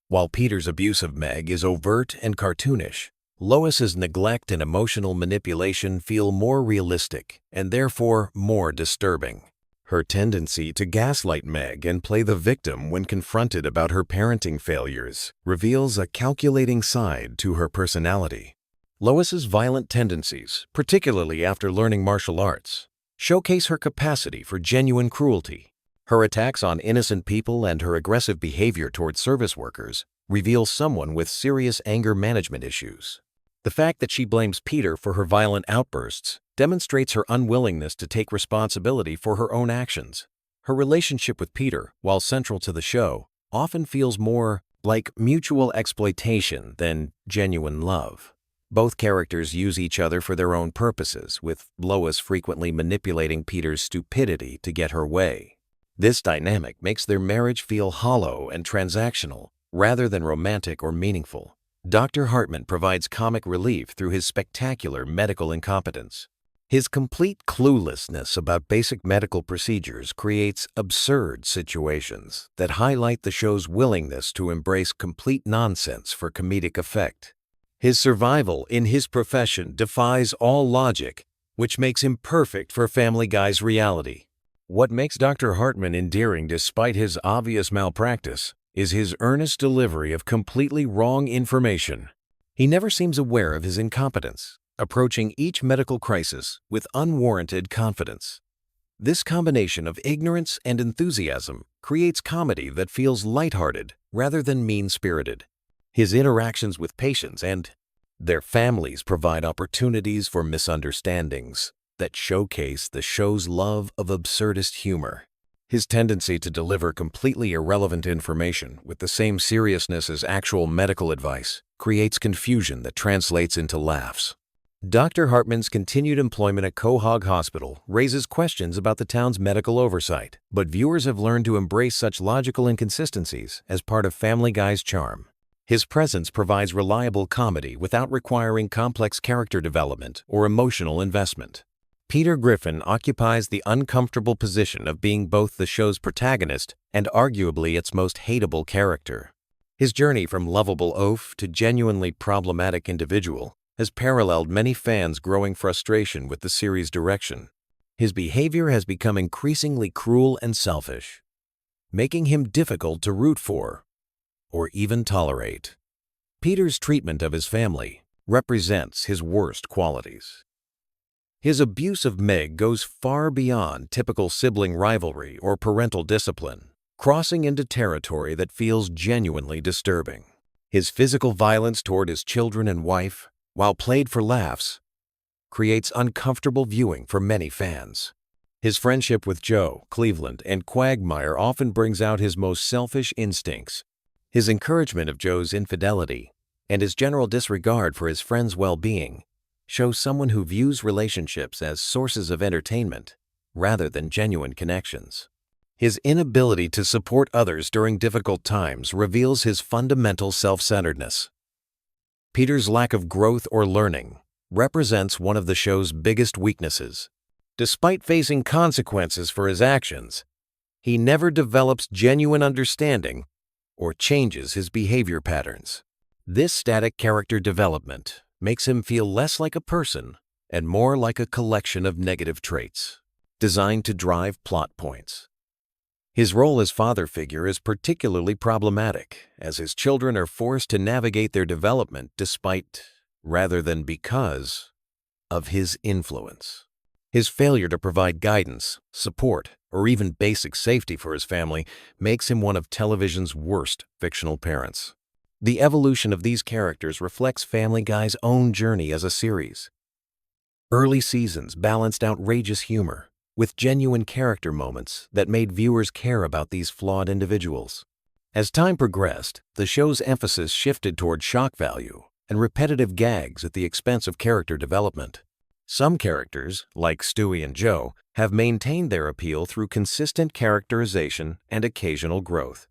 [SPEAKER 1] While Peter's abuse of Meg is overt and cartoonish, Lois's neglect and emotional manipulation feel more realistic and therefore more disturbing. Her tendency to gaslight Meg and play the victim when confronted about her parenting failures reveals a calculating side to her personality. Lois's violent tendencies, particularly after learning martial arts, showcase her capacity for genuine cruelty. Her attacks on innocent people and her aggressive behavior toward service workers reveal someone with serious anger management issues. The fact that she blames Peter for her violent outbursts demonstrates her unwillingness to take responsibility for her own actions. Her relationship with Peter, while central to the show, often feels more like mutual exploitation than genuine love. Both characters use each other for their own purposes, with Lois frequently manipulating Peter's stupidity to get her way. This dynamic makes their marriage feel hollow and transactional, rather than romantic or meaningful. Dr. Hartman provides comic relief through his spectacular medical incompetence. His complete cluelessness about basic medical procedures creates absurd situations that highlight the show's willingness to embrace complete nonsense for comedic effect. His survival in his profession defies all logic, which makes him perfect for Family Guy's reality. What makes Dr. Hartman endearing despite his obvious malpractice is his earnest delivery of completely wrong information. He never seems aware of his incompetence, approaching each medical crisis with unwarranted confidence. This combination of ignorance and enthusiasm creates comedy that feels lighthearted rather than mean-spirited. His interactions with patients and their families provide opportunities for misunderstandings that showcase the show's love of absurdist humor. His tendency to deliver completely irrelevant information with the same seriousness as actual medical advice creates confusion that translates into laughs. Dr. Hartman's continued employment at Quahog Hospital raises questions about the town's medical oversight, but viewers have learned to embrace such logical inconsistencies as part of Family Guy's charm. His presence provides reliable comedy without requiring complex character development or emotional investment. Peter Griffin occupies the uncomfortable position of being both the show's protagonist and arguably its most hateable character. His journey from lovable oaf to genuinely problematic individual has paralleled many fans' growing frustration with the series' direction. His behavior has become increasingly cruel and selfish, making him difficult to root for or even tolerate. Peter's treatment of his family represents his worst qualities. His abuse of Meg goes far beyond typical sibling rivalry or parental discipline, crossing into territory that feels genuinely disturbing. His physical violence toward his children and wife, while played for laughs, creates uncomfortable viewing for many fans. His friendship with Joe, Cleveland, and Quagmire often brings out his most selfish instincts. His encouragement of Joe's infidelity and his general disregard for his friend's well-being shows someone who views relationships as sources of entertainment rather than genuine connections. His inability to support others during difficult times reveals his fundamental self-centeredness. Peter's lack of growth or learning represents one of the show's biggest weaknesses. Despite facing consequences for his actions, he never develops genuine understanding or changes his behavior patterns. This static character development makes him feel less like a person and more like a collection of negative traits, designed to drive plot points. His role as father figure is particularly problematic, as his children are forced to navigate their development despite, rather than because, of his influence. His failure to provide guidance, support, or even basic safety for his family makes him one of television's worst fictional parents. The evolution of these characters reflects Family Guy's own journey as a series. Early seasons balanced outrageous humor with genuine character moments that made viewers care about these flawed individuals. As time progressed, the show's emphasis shifted toward shock value and repetitive gags at the expense of character development. Some characters, like Stewie and Joe, have maintained their appeal through consistent characterization and occasional growth.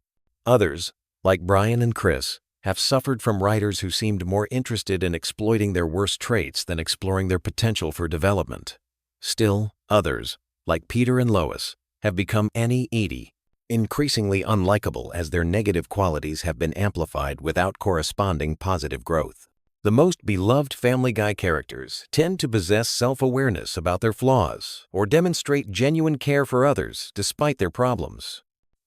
[SPEAKER 1] Others, like Brian and Chris, have suffered from writers who seemed more interested in exploiting their worst traits than exploring their potential for development. Still, others, like Peter and Lois, have become Annie-Edie, increasingly unlikable as their negative qualities have been amplified without corresponding positive growth. The most beloved Family Guy characters tend to possess self-awareness about their flaws or demonstrate genuine care for others despite their problems.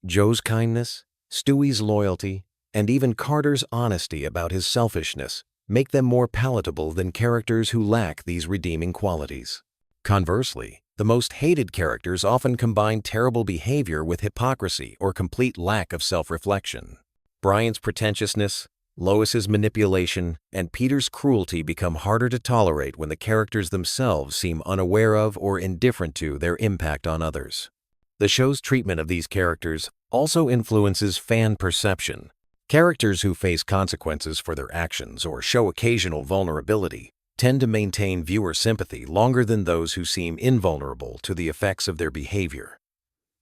[SPEAKER 1] Joe's kindness, Stewie's loyalty, and even Carter's honesty about his selfishness make them more palatable than characters who lack these redeeming qualities. Conversely, the most hated characters often combine terrible behavior with hypocrisy or complete lack of self-reflection. Brian's pretentiousness, Lois's manipulation, and Peter's cruelty become harder to tolerate when the characters themselves seem unaware of or indifferent to their impact on others. The show's treatment of these characters also influences fan perception. Characters who face consequences for their actions or show occasional vulnerability tend to maintain viewer sympathy longer than those who seem invulnerable to the effects of their behavior.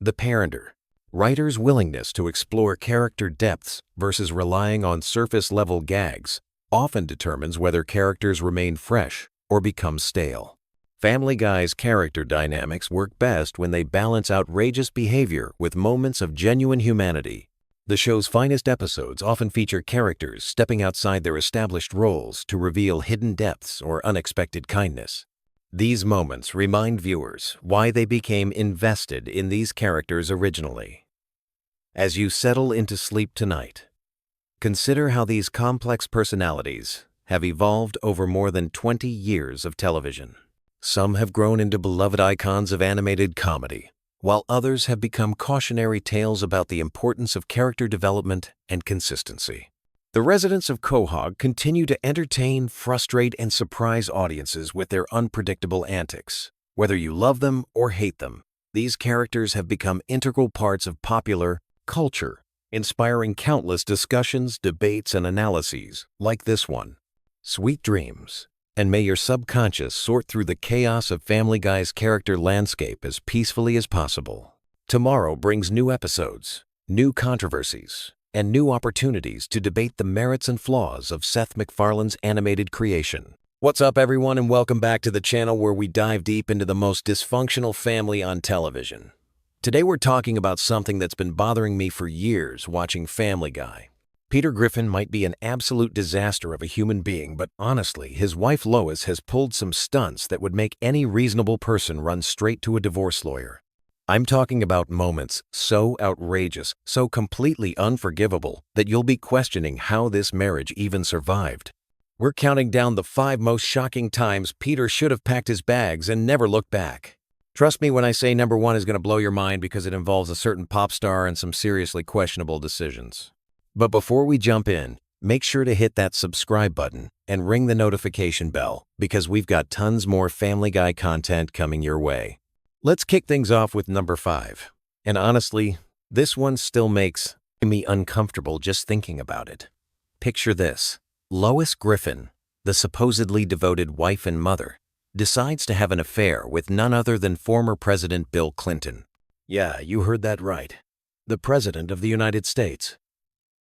[SPEAKER 1] The parenter, writers' willingness to explore character depths versus relying on surface-level gags, often determines whether characters remain fresh or become stale. Family Guy's character dynamics work best when they balance outrageous behavior with moments of genuine humanity. The show's finest episodes often feature characters stepping outside their established roles to reveal hidden depths or unexpected kindness. These moments remind viewers why they became invested in these characters originally. As you settle into sleep tonight, consider how these complex personalities have evolved over more than 20 years of television. Some have grown into beloved icons of animated comedy, while others have become cautionary tales about the importance of character development and consistency. The residents of Quahog continue to entertain, frustrate, and surprise audiences with their unpredictable antics. Whether you love them or hate them, These characters have become integral parts of popular culture, inspiring countless discussions, debates, and analyses, like this one. Sweet dreams, and may your subconscious sort through the chaos of Family Guy's character landscape as peacefully as possible. Tomorrow brings new episodes, new controversies, and new opportunities to debate the merits and flaws of Seth MacFarlane's animated creation. What's up, everyone, and welcome back to the channel where we dive deep into the most dysfunctional family on television. Today we're talking about something that's been bothering me for years watching Family Guy. Peter Griffin might be an absolute disaster of a human being, but honestly, his wife Lois has pulled some stunts that would make any reasonable person run straight to a divorce lawyer. I'm talking about moments so outrageous, so completely unforgivable, that you'll be questioning how this marriage even survived. We're counting down the 5 most shocking times Peter should have packed his bags and never looked back. Trust me when I say number 1 is going to blow your mind because it involves a certain pop star and some seriously questionable decisions. But before we jump in, make sure to hit that subscribe button and ring the notification bell because we've got tons more Family Guy content coming your way. Let's kick things off with number 5. And honestly, this one still makes me uncomfortable just thinking about it. Picture this. Lois Griffin, the supposedly devoted wife and mother, decides to have an affair with none other than former President Bill Clinton. Yeah, you heard that right. The President of the United States.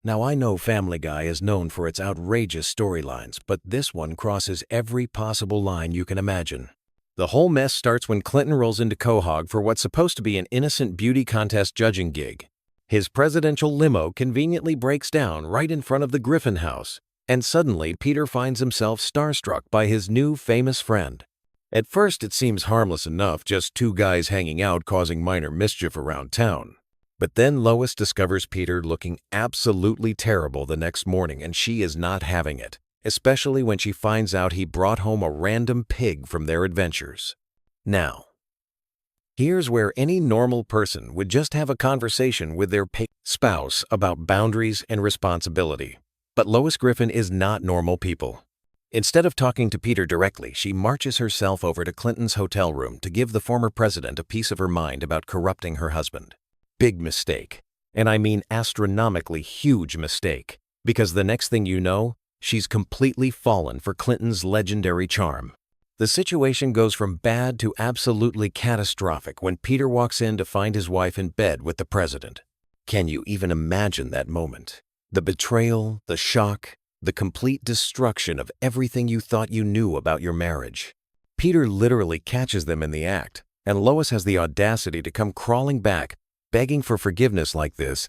[SPEAKER 1] Now, I know Family Guy is known for its outrageous storylines, but this one crosses every possible line you can imagine. The whole mess starts when Clinton rolls into Quahog for what's supposed to be an innocent beauty contest judging gig. His presidential limo conveniently breaks down right in front of the Griffin house, and suddenly Peter finds himself starstruck by his new famous friend. At first it seems harmless enough, just 2 guys hanging out causing minor mischief around town. But then Lois discovers Peter looking absolutely terrible the next morning, and she is not having it, especially when she finds out he brought home a random pig from their adventures. Now, here's where any normal person would just have a conversation with their pig spouse about boundaries and responsibility. But Lois Griffin is not normal people. Instead of talking to Peter directly, she marches herself over to Clinton's hotel room to give the former president a piece of her mind about corrupting her husband. Big mistake. And I mean astronomically huge mistake. Because the next thing you know, she's completely fallen for Clinton's legendary charm. The situation goes from bad to absolutely catastrophic when Peter walks in to find his wife in bed with the president. Can you even imagine that moment? The betrayal, the shock, the complete destruction of everything you thought you knew about your marriage. Peter literally catches them in the act, and Lois has the audacity to come crawling back, begging for forgiveness like this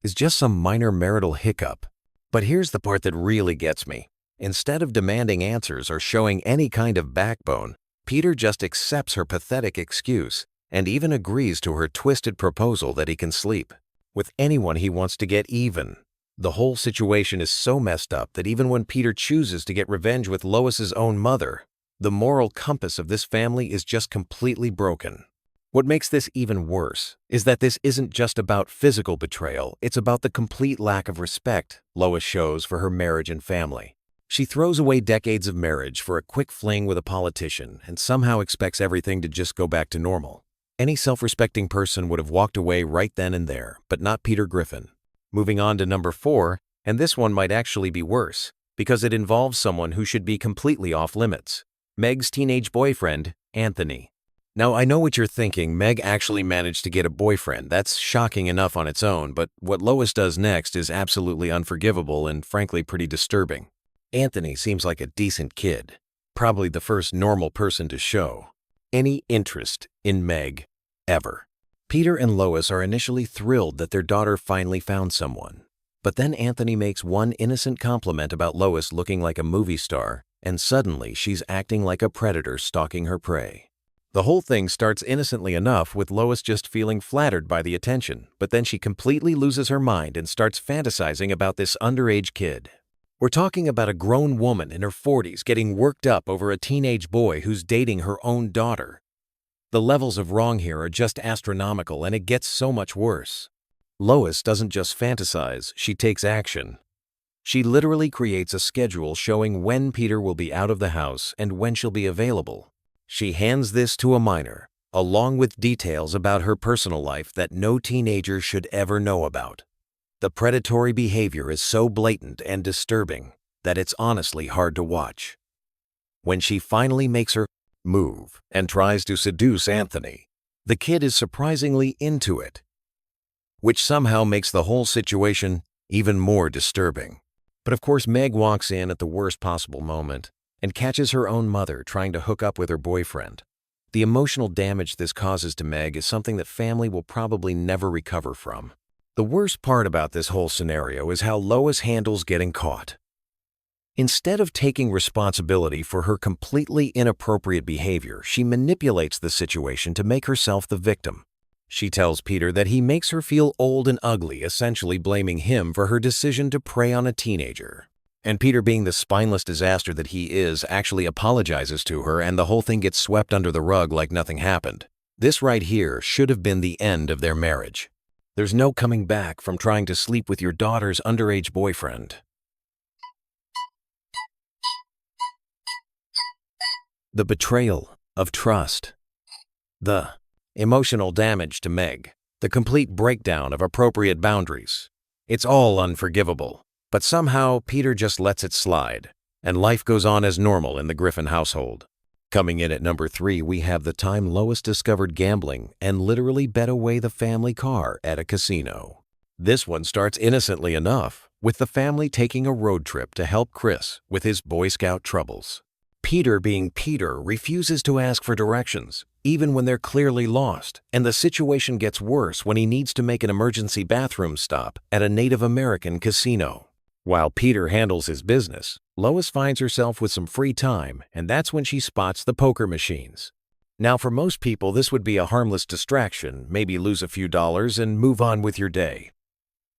[SPEAKER 1] is just some minor marital hiccup. But here's the part that really gets me. Instead of demanding answers or showing any kind of backbone, Peter just accepts her pathetic excuse and even agrees to her twisted proposal that he can sleep with anyone he wants to get even. The whole situation is so messed up that even when Peter chooses to get revenge with Lois's own mother, the moral compass of this family is just completely broken. What makes this even worse is that this isn't just about physical betrayal, it's about the complete lack of respect Lois shows for her marriage and family. She throws away decades of marriage for a quick fling with a politician and somehow expects everything to just go back to normal. Any self-respecting person would have walked away right then and there, but not Peter Griffin. Moving on to number 4, and this one might actually be worse, because it involves someone who should be completely off limits. Meg's teenage boyfriend, Anthony. Now, I know what you're thinking. Meg actually managed to get a boyfriend. That's shocking enough on its own, but what Lois does next is absolutely unforgivable and frankly pretty disturbing. Anthony seems like a decent kid, probably the first normal person to show any interest in Meg ever. Peter and Lois are initially thrilled that their daughter finally found someone. But then Anthony makes one innocent compliment about Lois looking like a movie star, and suddenly she's acting like a predator stalking her prey. The whole thing starts innocently enough with Lois just feeling flattered by the attention, but then she completely loses her mind and starts fantasizing about this underage kid. We're talking about a grown woman in her 40s getting worked up over a teenage boy who's dating her own daughter. The levels of wrong here are just astronomical, and it gets so much worse. Lois doesn't just fantasize, she takes action. She literally creates a schedule showing when Peter will be out of the house and when she'll be available. She hands this to a minor, along with details about her personal life that no teenager should ever know about. The predatory behavior is so blatant and disturbing that it's honestly hard to watch. When she finally makes her move and tries to seduce Anthony, the kid is surprisingly into it, which somehow makes the whole situation even more disturbing. But of course, Meg walks in at the worst possible moment and catches her own mother trying to hook up with her boyfriend. The emotional damage this causes to Meg is something that family will probably never recover from. The worst part about this whole scenario is how Lois handles getting caught. Instead of taking responsibility for her completely inappropriate behavior, she manipulates the situation to make herself the victim. She tells Peter that he makes her feel old and ugly, essentially blaming him for her decision to prey on a teenager. And Peter, being the spineless disaster that he is, actually apologizes to her, and the whole thing gets swept under the rug like nothing happened. This right here should have been the end of their marriage. There's no coming back from trying to sleep with your daughter's underage boyfriend. The betrayal of trust. The emotional damage to Meg. The complete breakdown of appropriate boundaries. It's all unforgivable. But somehow, Peter just lets it slide, and life goes on as normal in the Griffin household. Coming in at number 3, we have the time Lois discovered gambling and literally bet away the family car at a casino. This one starts innocently enough, with the family taking a road trip to help Chris with his Boy Scout troubles. Peter, being Peter, refuses to ask for directions, even when they're clearly lost, and the situation gets worse when he needs to make an emergency bathroom stop at a Native American casino. While Peter handles his business, Lois finds herself with some free time, and that's when she spots the poker machines. Now, for most people, this would be a harmless distraction, maybe lose a few dollars and move on with your day.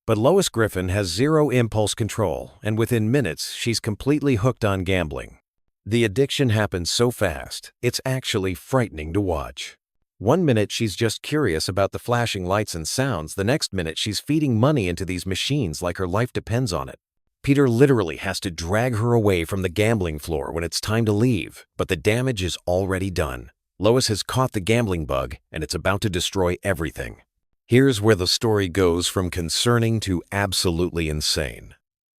[SPEAKER 1] But Lois Griffin has zero impulse control, and within minutes, she's completely hooked on gambling. The addiction happens so fast, it's actually frightening to watch. One minute she's just curious about the flashing lights and sounds, the next minute she's feeding money into these machines like her life depends on it. Peter literally has to drag her away from the gambling floor when it's time to leave, but the damage is already done. Lois has caught the gambling bug, and it's about to destroy everything. Here's where the story goes from concerning to absolutely insane.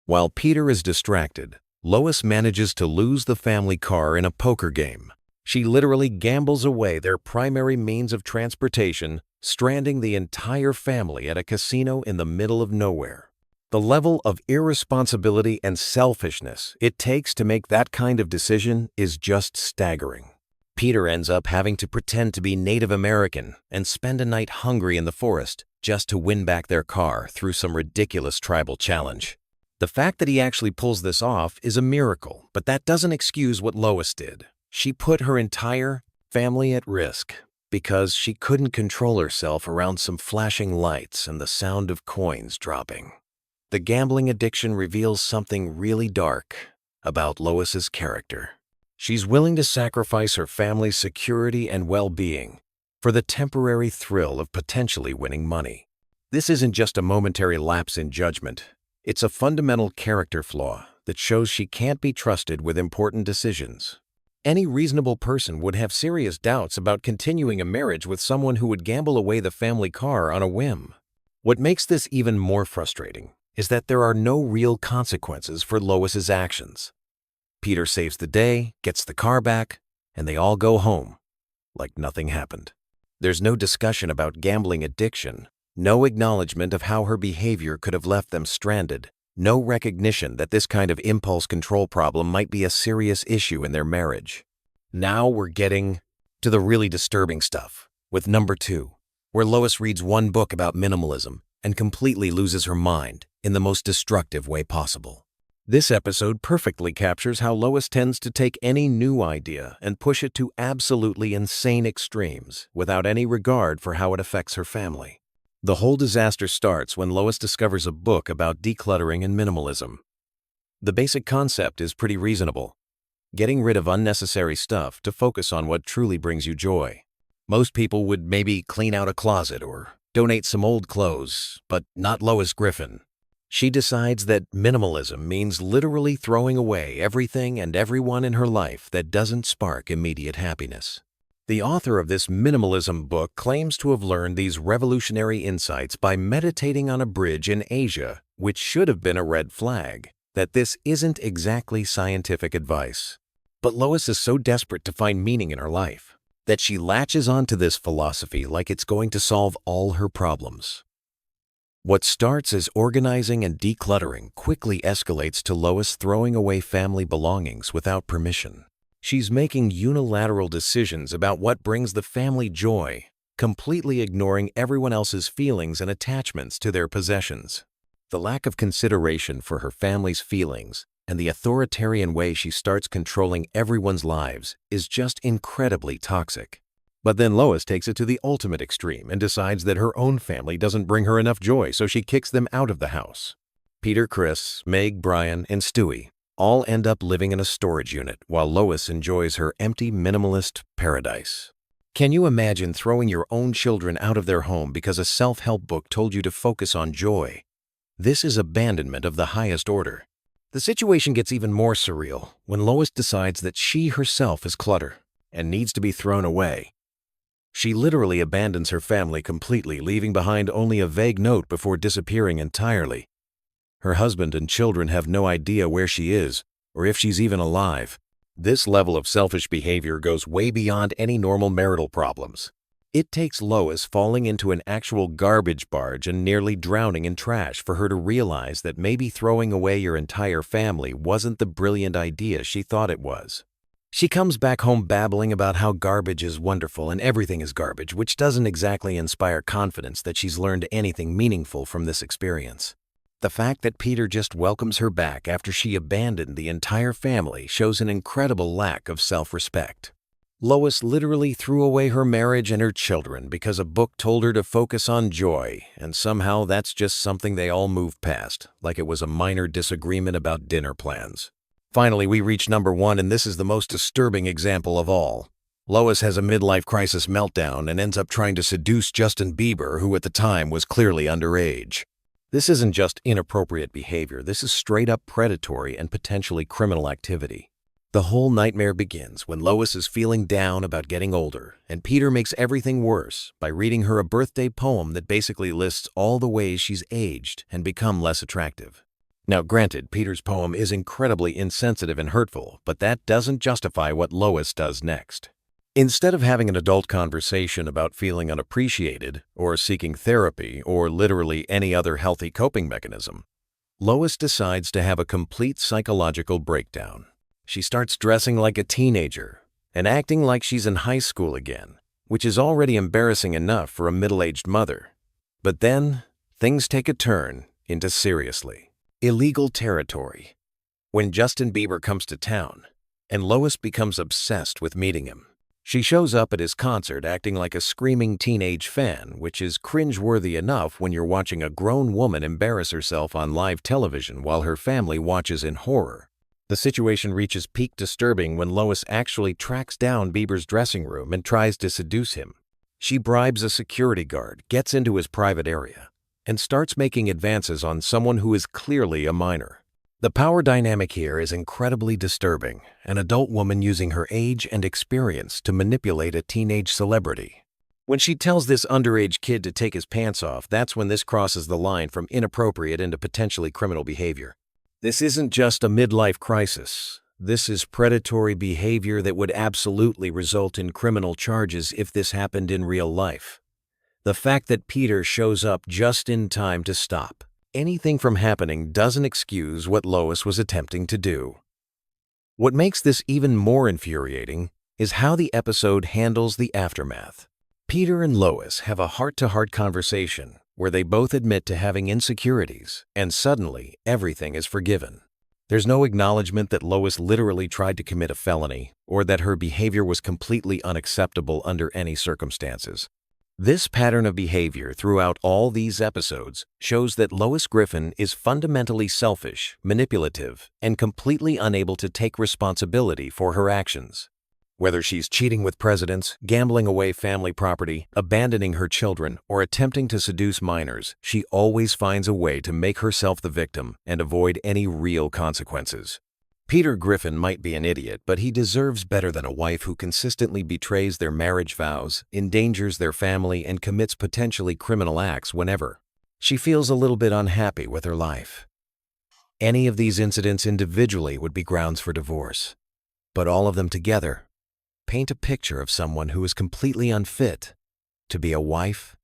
[SPEAKER 1] While Peter is distracted, Lois manages to lose the family car in a poker game. She literally gambles away their primary means of transportation, stranding the entire family at a casino in the middle of nowhere. The level of irresponsibility and selfishness it takes to make that kind of decision is just staggering. Peter ends up having to pretend to be Native American and spend a night hungry in the forest just to win back their car through some ridiculous tribal challenge. The fact that he actually pulls this off is a miracle, but that doesn't excuse what Lois did. She put her entire family at risk because she couldn't control herself around some flashing lights and the sound of coins dropping. The gambling addiction reveals something really dark about Lois's character. She's willing to sacrifice her family's security and well-being for the temporary thrill of potentially winning money. This isn't just a momentary lapse in judgment. It's a fundamental character flaw that shows she can't be trusted with important decisions. Any reasonable person would have serious doubts about continuing a marriage with someone who would gamble away the family car on a whim. What makes this even more frustrating is that there are no real consequences for Lois's actions. Peter saves the day, gets the car back, and they all go home like nothing happened. There's no discussion about gambling addiction, no acknowledgement of how her behavior could have left them stranded, no recognition that this kind of impulse control problem might be a serious issue in their marriage. Now we're getting to the really disturbing stuff, with number 2, where Lois reads one book about minimalism and completely loses her mind in the most destructive way possible. This episode perfectly captures how Lois tends to take any new idea and push it to absolutely insane extremes without any regard for how it affects her family. The whole disaster starts when Lois discovers a book about decluttering and minimalism. The basic concept is pretty reasonable: getting rid of unnecessary stuff to focus on what truly brings you joy. Most people would maybe clean out a closet or donate some old clothes, but not Lois Griffin. She decides that minimalism means literally throwing away everything and everyone in her life that doesn't spark immediate happiness. The author of this minimalism book claims to have learned these revolutionary insights by meditating on a bridge in Asia, which should have been a red flag that this isn't exactly scientific advice. But Lois is so desperate to find meaning in her life that she latches onto this philosophy like it's going to solve all her problems. What starts as organizing and decluttering quickly escalates to Lois throwing away family belongings without permission. She's making unilateral decisions about what brings the family joy, completely ignoring everyone else's feelings and attachments to their possessions. The lack of consideration for her family's feelings and the authoritarian way she starts controlling everyone's lives is just incredibly toxic. But then Lois takes it to the ultimate extreme and decides that her own family doesn't bring her enough joy, so she kicks them out of the house. Peter, Chris, Meg, Brian, and Stewie all end up living in a storage unit while Lois enjoys her empty minimalist paradise. Can you imagine throwing your own children out of their home because a self-help book told you to focus on joy? This is abandonment of the highest order. The situation gets even more surreal when Lois decides that she herself is clutter and needs to be thrown away. She literally abandons her family completely, leaving behind only a vague note before disappearing entirely. Her husband and children have no idea where she is or if she's even alive. This level of selfish behavior goes way beyond any normal marital problems. It takes Lois falling into an actual garbage barge and nearly drowning in trash for her to realize that maybe throwing away your entire family wasn't the brilliant idea she thought it was. She comes back home babbling about how garbage is wonderful and everything is garbage, which doesn't exactly inspire confidence that she's learned anything meaningful from this experience. The fact that Peter just welcomes her back after she abandoned the entire family shows an incredible lack of self-respect. Lois literally threw away her marriage and her children because a book told her to focus on joy, and somehow that's just something they all moved past, like it was a minor disagreement about dinner plans. Finally, we reach number 1, and this is the most disturbing example of all. Lois has a midlife crisis meltdown and ends up trying to seduce Justin Bieber, who at the time was clearly underage. This isn't just inappropriate behavior, this is straight-up predatory and potentially criminal activity. The whole nightmare begins when Lois is feeling down about getting older, and Peter makes everything worse by reading her a birthday poem that basically lists all the ways she's aged and become less attractive. Now granted, Peter's poem is incredibly insensitive and hurtful, but that doesn't justify what Lois does next. Instead of having an adult conversation about feeling unappreciated, or seeking therapy, or literally any other healthy coping mechanism, Lois decides to have a complete psychological breakdown. She starts dressing like a teenager and acting like she's in high school again, which is already embarrassing enough for a middle-aged mother. But then, things take a turn into seriously illegal territory when Justin Bieber comes to town, and Lois becomes obsessed with meeting him. She shows up at his concert acting like a screaming teenage fan, which is cringe-worthy enough when you're watching a grown woman embarrass herself on live television while her family watches in horror. The situation reaches peak disturbing when Lois actually tracks down Bieber's dressing room and tries to seduce him. She bribes a security guard, gets into his private area, and starts making advances on someone who is clearly a minor. The power dynamic here is incredibly disturbing, an adult woman using her age and experience to manipulate a teenage celebrity. When she tells this underage kid to take his pants off, that's when this crosses the line from inappropriate into potentially criminal behavior. This isn't just a midlife crisis. This is predatory behavior that would absolutely result in criminal charges if this happened in real life. The fact that Peter shows up just in time to stop anything from happening doesn't excuse what Lois was attempting to do. What makes this even more infuriating is how the episode handles the aftermath. Peter and Lois have a heart-to-heart conversation where they both admit to having insecurities, and suddenly everything is forgiven. There's no acknowledgement that Lois literally tried to commit a felony or that her behavior was completely unacceptable under any circumstances. This pattern of behavior throughout all these episodes shows that Lois Griffin is fundamentally selfish, manipulative, and completely unable to take responsibility for her actions. Whether she's cheating with presidents, gambling away family property, abandoning her children, or attempting to seduce minors, she always finds a way to make herself the victim and avoid any real consequences. Peter Griffin might be an idiot, but he deserves better than a wife who consistently betrays their marriage vows, endangers their family, and commits potentially criminal acts whenever she feels a little bit unhappy with her life. Any of these incidents individually would be grounds for divorce, but all of them together paint a picture of someone who is completely unfit to be a wife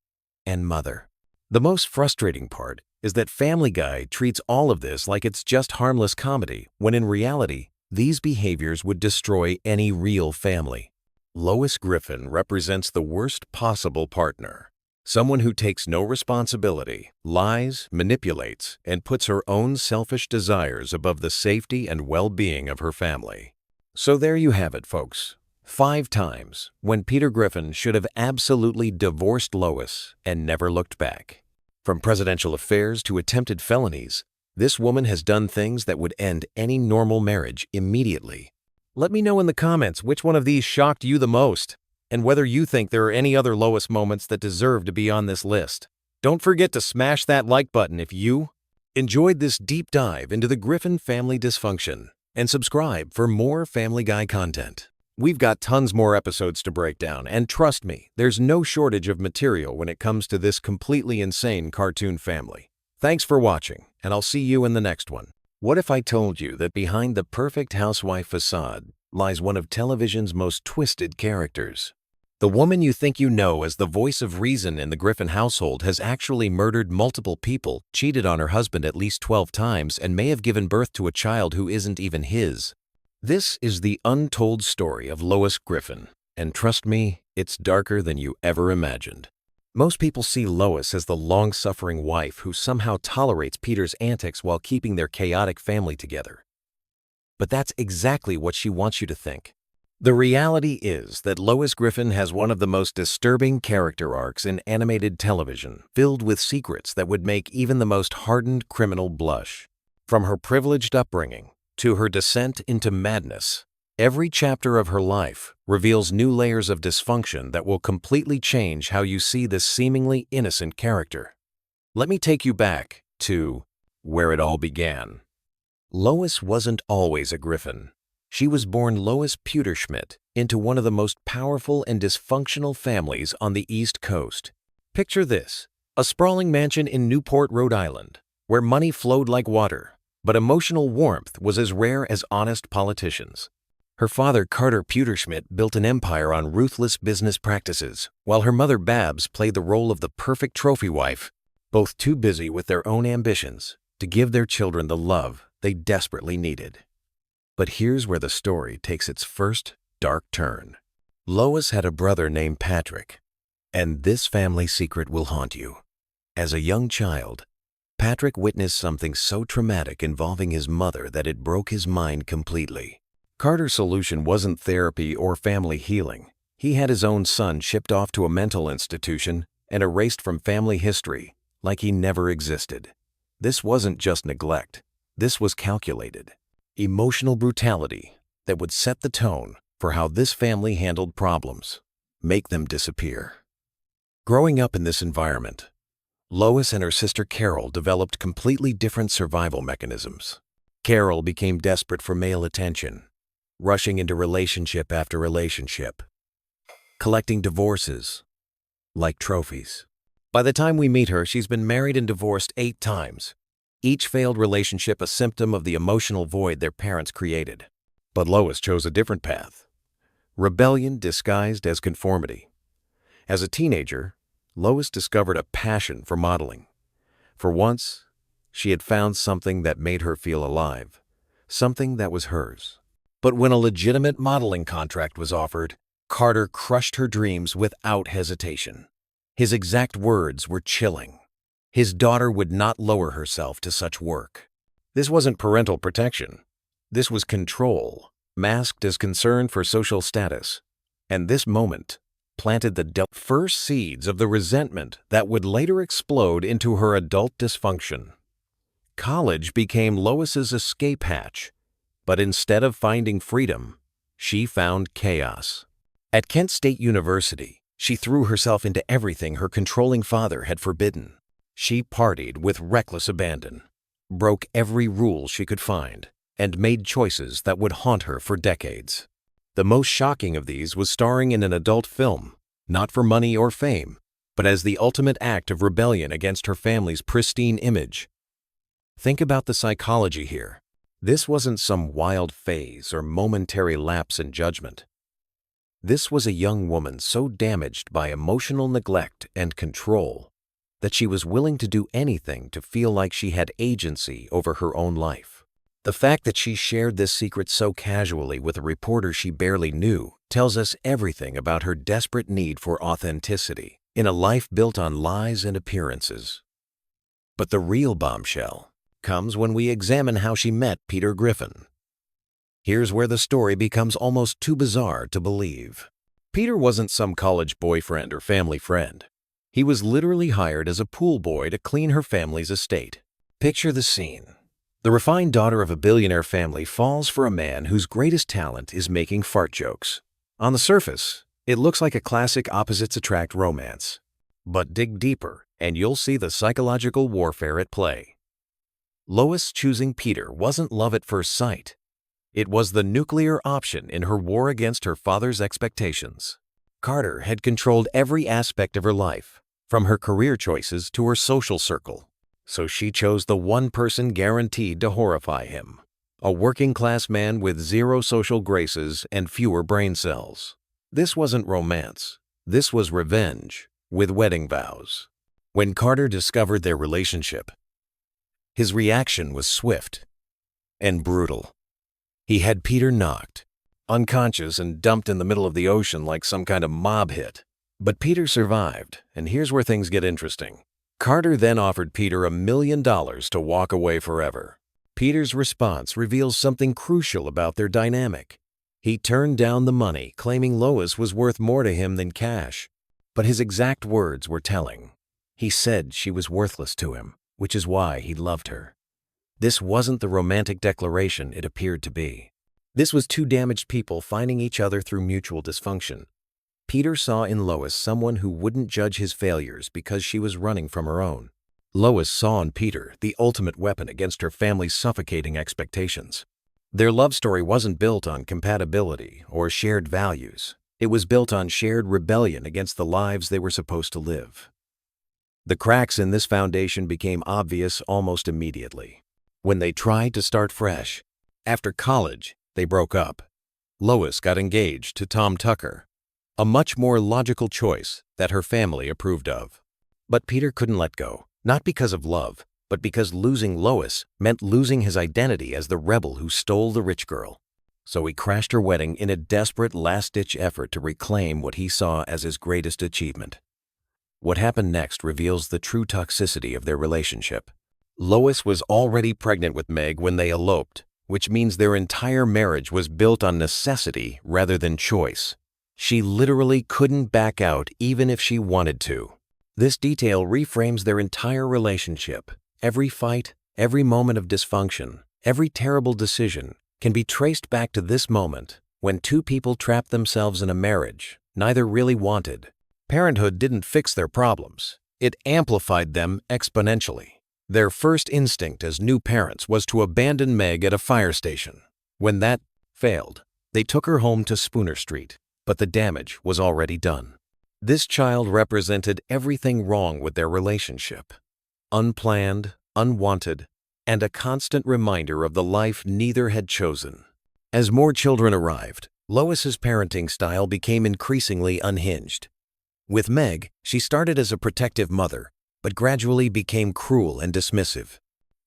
[SPEAKER 1] and mother. The most frustrating part is that Family Guy treats all of this like it's just harmless comedy, when in reality, these behaviors would destroy any real family. Lois Griffin represents the worst possible partner. Someone who takes no responsibility, lies, manipulates, and puts her own selfish desires above the safety and well-being of her family. So there you have it, folks. 5 times when Peter Griffin should have absolutely divorced Lois and never looked back. From presidential affairs to attempted felonies, this woman has done things that would end any normal marriage immediately. Let me know in the comments which one of these shocked you the most, and whether you think there are any other Lois moments that deserve to be on this list. Don't forget to smash that like button if you enjoyed this deep dive into the Griffin family dysfunction, and subscribe for more Family Guy content. We've got tons more episodes to break down, and trust me, there's no shortage of material when it comes to this completely insane cartoon family. Thanks for watching, and I'll see you in the next one. What if I told you that behind the perfect housewife facade lies one of television's most twisted characters? The woman you think you know as the voice of reason in the Griffin household has actually murdered multiple people, cheated on her husband at least 12 times, and may have given birth to a child who isn't even his. This is the untold story of Lois Griffin, and trust me, it's darker than you ever imagined. Most people see Lois as the long-suffering wife who somehow tolerates Peter's antics while keeping their chaotic family together. But that's exactly what she wants you to think. The reality is that Lois Griffin has one of the most disturbing character arcs in animated television, filled with secrets that would make even the most hardened criminal blush. From her privileged upbringing to her descent into madness, every chapter of her life reveals new layers of dysfunction that will completely change how you see this seemingly innocent character. Let me take you back to where it all began. Lois wasn't always a Griffin. She was born Lois Pewterschmidt into one of the most powerful and dysfunctional families on the East Coast. Picture this: a sprawling mansion in Newport, Rhode Island, where money flowed like water, but emotional warmth was as rare as honest politicians. Her father, Carter Pewterschmidt, built an empire on ruthless business practices, while her mother, Babs, played the role of the perfect trophy wife, both too busy with their own ambitions to give their children the love they desperately needed. But here's where the story takes its first dark turn. Lois had a brother named Patrick, and this family secret will haunt you. As a young child, Patrick witnessed something so traumatic involving his mother that it broke his mind completely. Carter's solution wasn't therapy or family healing. He had his own son shipped off to a mental institution and erased from family history like he never existed. This wasn't just neglect. This was calculated, emotional brutality that would set the tone for how this family handled problems, make them disappear. Growing up in this environment, Lois and her sister Carol developed completely different survival mechanisms. Carol became desperate for male attention, rushing into relationship after relationship, collecting divorces like trophies. By the time we meet her, she's been married and divorced 8 times. Each failed relationship a symptom of the emotional void their parents created. But Lois chose a different path: rebellion disguised as conformity. As a teenager, Lois discovered a passion for modeling. For once, she had found something that made her feel alive, something that was hers. But when a legitimate modeling contract was offered, Carter crushed her dreams without hesitation. His exact words were chilling. His daughter would not lower herself to such work. This wasn't parental protection. This was control, masked as concern for social status. And this moment planted the first seeds of the resentment that would later explode into her adult dysfunction. College became Lois's escape hatch, but instead of finding freedom, she found chaos. At Kent State University, she threw herself into everything her controlling father had forbidden. She partied with reckless abandon, broke every rule she could find, and made choices that would haunt her for decades. The most shocking of these was starring in an adult film, not for money or fame, but as the ultimate act of rebellion against her family's pristine image. Think about the psychology here. This wasn't some wild phase or momentary lapse in judgment. This was a young woman so damaged by emotional neglect and control that she was willing to do anything to feel like she had agency over her own life. The fact that she shared this secret so casually with a reporter she barely knew tells us everything about her desperate need for authenticity in a life built on lies and appearances. But the real bombshell comes when we examine how she met Peter Griffin. Here's where the story becomes almost too bizarre to believe. Peter wasn't some college boyfriend or family friend. He was literally hired as a pool boy to clean her family's estate. Picture the scene. The refined daughter of a billionaire family falls for a man whose greatest talent is making fart jokes. On the surface, it looks like a classic opposites attract romance. But dig deeper, and you'll see the psychological warfare at play. Lois choosing Peter wasn't love at first sight. It was the nuclear option in her war against her father's expectations. Carter had controlled every aspect of her life, from her career choices to her social circle. So she chose the one person guaranteed to horrify him, a working-class man with zero social graces and fewer brain cells. This wasn't romance. This was revenge, with wedding vows. When Carter discovered their relationship, his reaction was swift and brutal. He had Peter knocked, unconscious and dumped in the middle of the ocean like some kind of mob hit. But Peter survived, and here's where things get interesting. Carter then offered Peter $1 million to walk away forever. Peter's response reveals something crucial about their dynamic. He turned down the money, claiming Lois was worth more to him than cash. But his exact words were telling. He said she was worthless to him, which is why he loved her. This wasn't the romantic declaration it appeared to be. This was two damaged people finding each other through mutual dysfunction. Peter saw in Lois someone who wouldn't judge his failures because she was running from her own. Lois saw in Peter the ultimate weapon against her family's suffocating expectations. Their love story wasn't built on compatibility or shared values. It was built on shared rebellion against the lives they were supposed to live. The cracks in this foundation became obvious almost immediately. When they tried to start fresh, after college, they broke up. Lois got engaged to Tom Tucker, a much more logical choice that her family approved of. But Peter couldn't let go, not because of love, but because losing Lois meant losing his identity as the rebel who stole the rich girl. So he crashed her wedding in a desperate last-ditch effort to reclaim what he saw as his greatest achievement. What happened next reveals the true toxicity of their relationship. Lois was already pregnant with Meg when they eloped, which means their entire marriage was built on necessity rather than choice. She literally couldn't back out even if she wanted to. This detail reframes their entire relationship. Every fight, every moment of dysfunction, every terrible decision can be traced back to this moment when two people trapped themselves in a marriage neither really wanted. Parenthood didn't fix their problems. It amplified them exponentially. Their first instinct as new parents was to abandon Meg at a fire station. When that failed, they took her home to Spooner Street, but the damage was already done. This child represented everything wrong with their relationship. Unplanned, unwanted, and a constant reminder of the life neither had chosen. As more children arrived, Lois's parenting style became increasingly unhinged. With Meg, she started as a protective mother, but gradually became cruel and dismissive.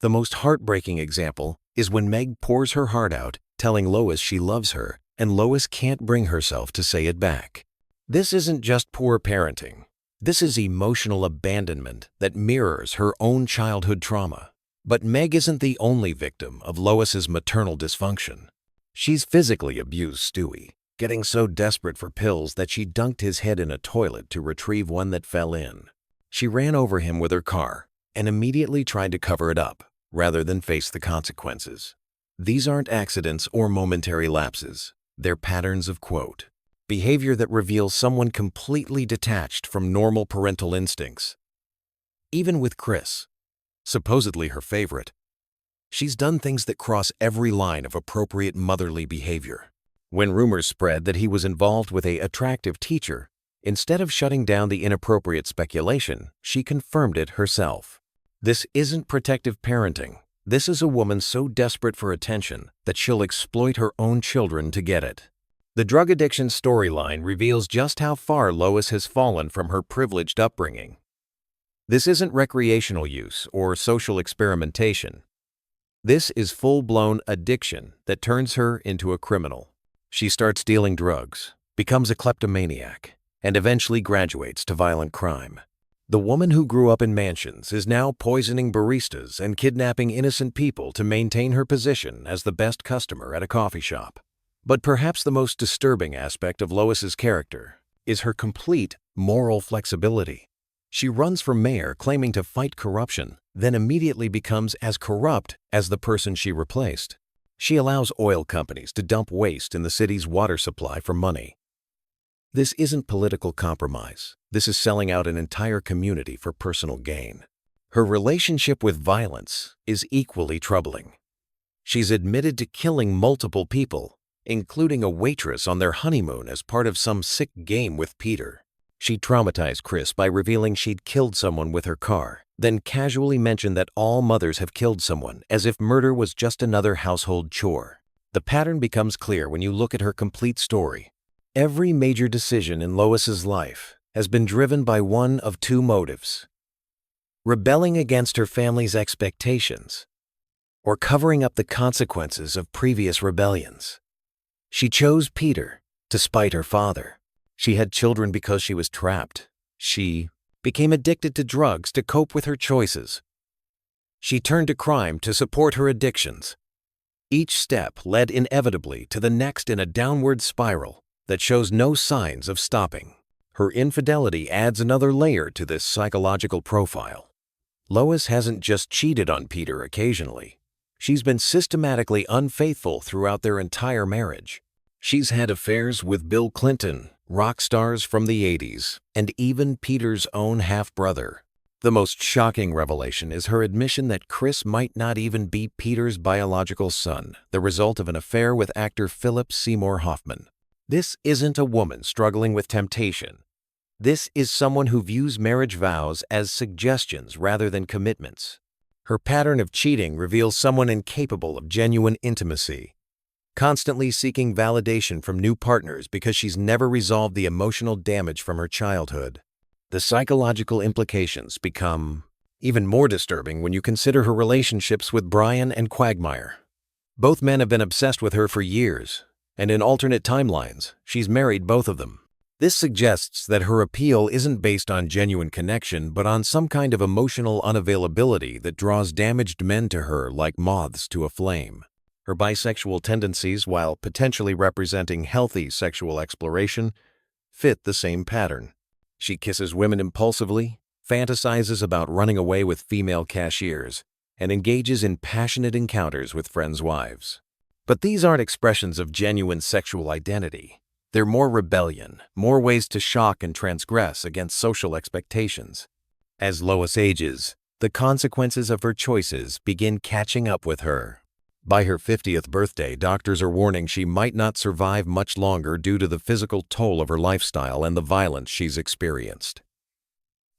[SPEAKER 1] The most heartbreaking example is when Meg pours her heart out, telling Lois she loves her, and Lois can't bring herself to say it back. This isn't just poor parenting. This is emotional abandonment that mirrors her own childhood trauma. But Meg isn't the only victim of Lois's maternal dysfunction. She's physically abused Stewie, getting so desperate for pills that she dunked his head in a toilet to retrieve one that fell in. She ran over him with her car and immediately tried to cover it up, rather than face the consequences. These aren't accidents or momentary lapses. They're patterns of behavior that reveals someone completely detached from normal parental instincts. Even with Chris, supposedly her favorite, She's done things that cross every line of appropriate motherly behavior. When rumors spread that he was involved with an attractive teacher, instead of shutting down the inappropriate speculation, she confirmed it herself. This isn't protective parenting. This is a woman so desperate for attention that she'll exploit her own children to get it. The drug addiction storyline reveals just how far Lois has fallen from her privileged upbringing. This isn't recreational use or social experimentation. This is full-blown addiction that turns her into a criminal. She starts dealing drugs, becomes a kleptomaniac, and eventually graduates to violent crime. The woman who grew up in mansions is now poisoning baristas and kidnapping innocent people to maintain her position as the best customer at a coffee shop. But perhaps the most disturbing aspect of Lois's character is her complete moral flexibility. She runs for mayor claiming to fight corruption, then immediately becomes as corrupt as the person she replaced. She allows oil companies to dump waste in the city's water supply for money. This isn't political compromise. This is selling out an entire community for personal gain. Her relationship with violence is equally troubling. She's admitted to killing multiple people, including a waitress on their honeymoon as part of some sick game with Peter. She traumatized Chris by revealing she'd killed someone with her car, then casually mentioned that all mothers have killed someone, as if murder was just another household chore. The pattern becomes clear when you look at her complete story. Every major decision in Lois's life has been driven by one of two motives: rebelling against her family's expectations, or covering up the consequences of previous rebellions. She chose Peter to spite her father. She had children because she was trapped. She became addicted to drugs to cope with her choices. She turned to crime to support her addictions. Each step led inevitably to the next in a downward spiral that shows no signs of stopping. Her infidelity adds another layer to this psychological profile. Lois hasn't just cheated on Peter occasionally. She's been systematically unfaithful throughout their entire marriage. She's had affairs with Bill Clinton, rock stars from the 80s, and even Peter's own half-brother. The most shocking revelation is her admission that Chris might not even be Peter's biological son, the result of an affair with actor Philip Seymour Hoffman. This isn't a woman struggling with temptation. This is someone who views marriage vows as suggestions rather than commitments. Her pattern of cheating reveals someone incapable of genuine intimacy, constantly seeking validation from new partners because she's never resolved the emotional damage from her childhood. The psychological implications become even more disturbing when you consider her relationships with Brian and Quagmire. Both men have been obsessed with her for years, and in alternate timelines, she's married both of them. This suggests that her appeal isn't based on genuine connection, but on some kind of emotional unavailability that draws damaged men to her like moths to a flame. Her bisexual tendencies, while potentially representing healthy sexual exploration, fit the same pattern. She kisses women impulsively, fantasizes about running away with female cashiers, and engages in passionate encounters with friends' wives. But these aren't expressions of genuine sexual identity. They're more rebellion, more ways to shock and transgress against social expectations. As Lois ages, the consequences of her choices begin catching up with her. By her 50th birthday, doctors are warning she might not survive much longer due to the physical toll of her lifestyle and the violence she's experienced.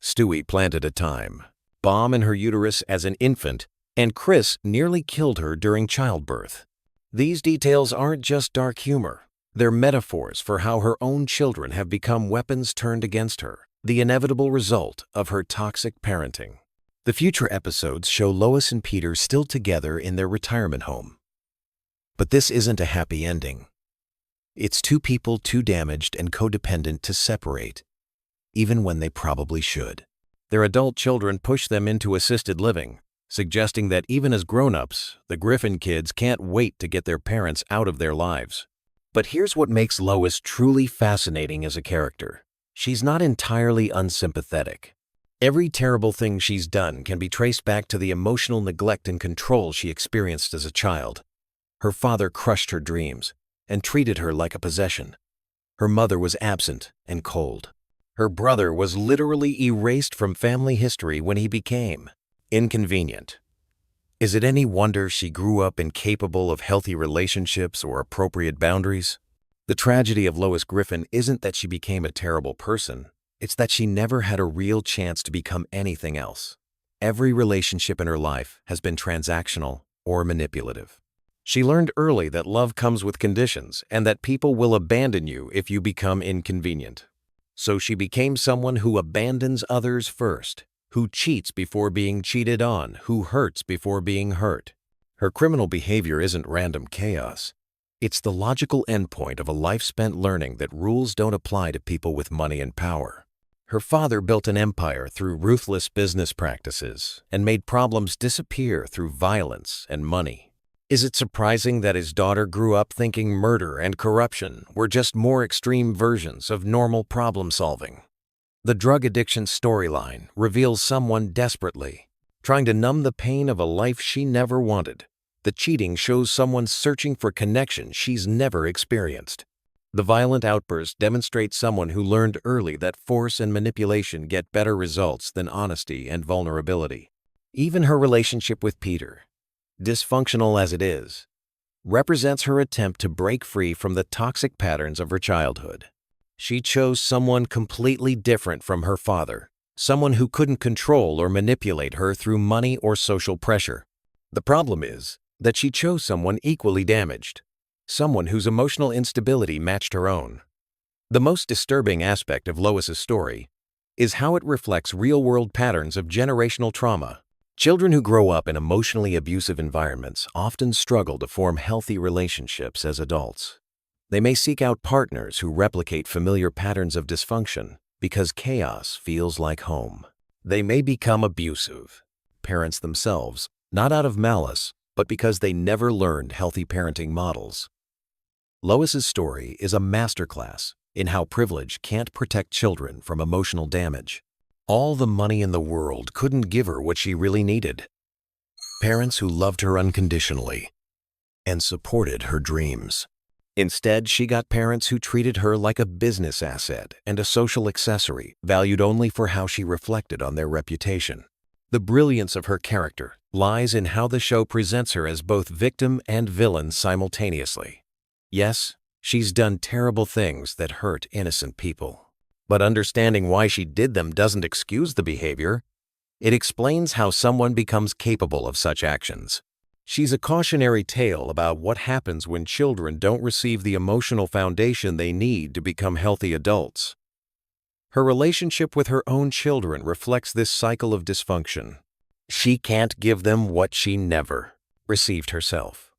[SPEAKER 1] Stewie planted a time bomb in her uterus as an infant, and Chris nearly killed her during childbirth. These details aren't just dark humor. They're metaphors for how her own children have become weapons turned against her, the inevitable result of her toxic parenting. The future episodes show Lois and Peter still together in their retirement home. But this isn't a happy ending. It's two people too damaged and codependent to separate, even when they probably should. Their adult children push them into assisted living, suggesting that even as grown-ups, the Griffin kids can't wait to get their parents out of their lives. But here's what makes Lois truly fascinating as a character. She's not entirely unsympathetic. Every terrible thing she's done can be traced back to the emotional neglect and control she experienced as a child. Her father crushed her dreams and treated her like a possession. Her mother was absent and cold. Her brother was literally erased from family history when he became inconvenient. Is it any wonder she grew up incapable of healthy relationships or appropriate boundaries? The tragedy of Lois Griffin isn't that she became a terrible person. It's that she never had a real chance to become anything else. Every relationship in her life has been transactional or manipulative. She learned early that love comes with conditions and that people will abandon you if you become inconvenient. So she became someone who abandons others first, who cheats before being cheated on, who hurts before being hurt. Her criminal behavior isn't random chaos. It's the logical endpoint of a life spent learning that rules don't apply to people with money and power. Her father built an empire through ruthless business practices and made problems disappear through violence and money. Is it surprising that his daughter grew up thinking murder and corruption were just more extreme versions of normal problem solving? The drug addiction storyline reveals someone desperately trying to numb the pain of a life she never wanted. The cheating shows someone searching for connection she's never experienced. The violent outbursts demonstrate someone who learned early that force and manipulation get better results than honesty and vulnerability. Even her relationship with Peter, dysfunctional as it is, represents her attempt to break free from the toxic patterns of her childhood. She chose someone completely different from her father, someone who couldn't control or manipulate her through money or social pressure. The problem is that she chose someone equally damaged, someone whose emotional instability matched her own. The most disturbing aspect of Lois's story is how it reflects real-world patterns of generational trauma. Children who grow up in emotionally abusive environments often struggle to form healthy relationships as adults. They may seek out partners who replicate familiar patterns of dysfunction because chaos feels like home. They may become abusive parents themselves, not out of malice, but because they never learned healthy parenting models. Lois's story is a masterclass in how privilege can't protect children from emotional damage. All the money in the world couldn't give her what she really needed. Parents who loved her unconditionally and supported her dreams. Instead, she got parents who treated her like a business asset and a social accessory, valued only for how she reflected on their reputation. The brilliance of her character lies in how the show presents her as both victim and villain simultaneously. Yes, she's done terrible things that hurt innocent people. But understanding why she did them doesn't excuse the behavior. It explains how someone becomes capable of such actions. She's a cautionary tale about what happens when children don't receive the emotional foundation they need to become healthy adults. Her relationship with her own children reflects this cycle of dysfunction. She can't give them what she never received herself.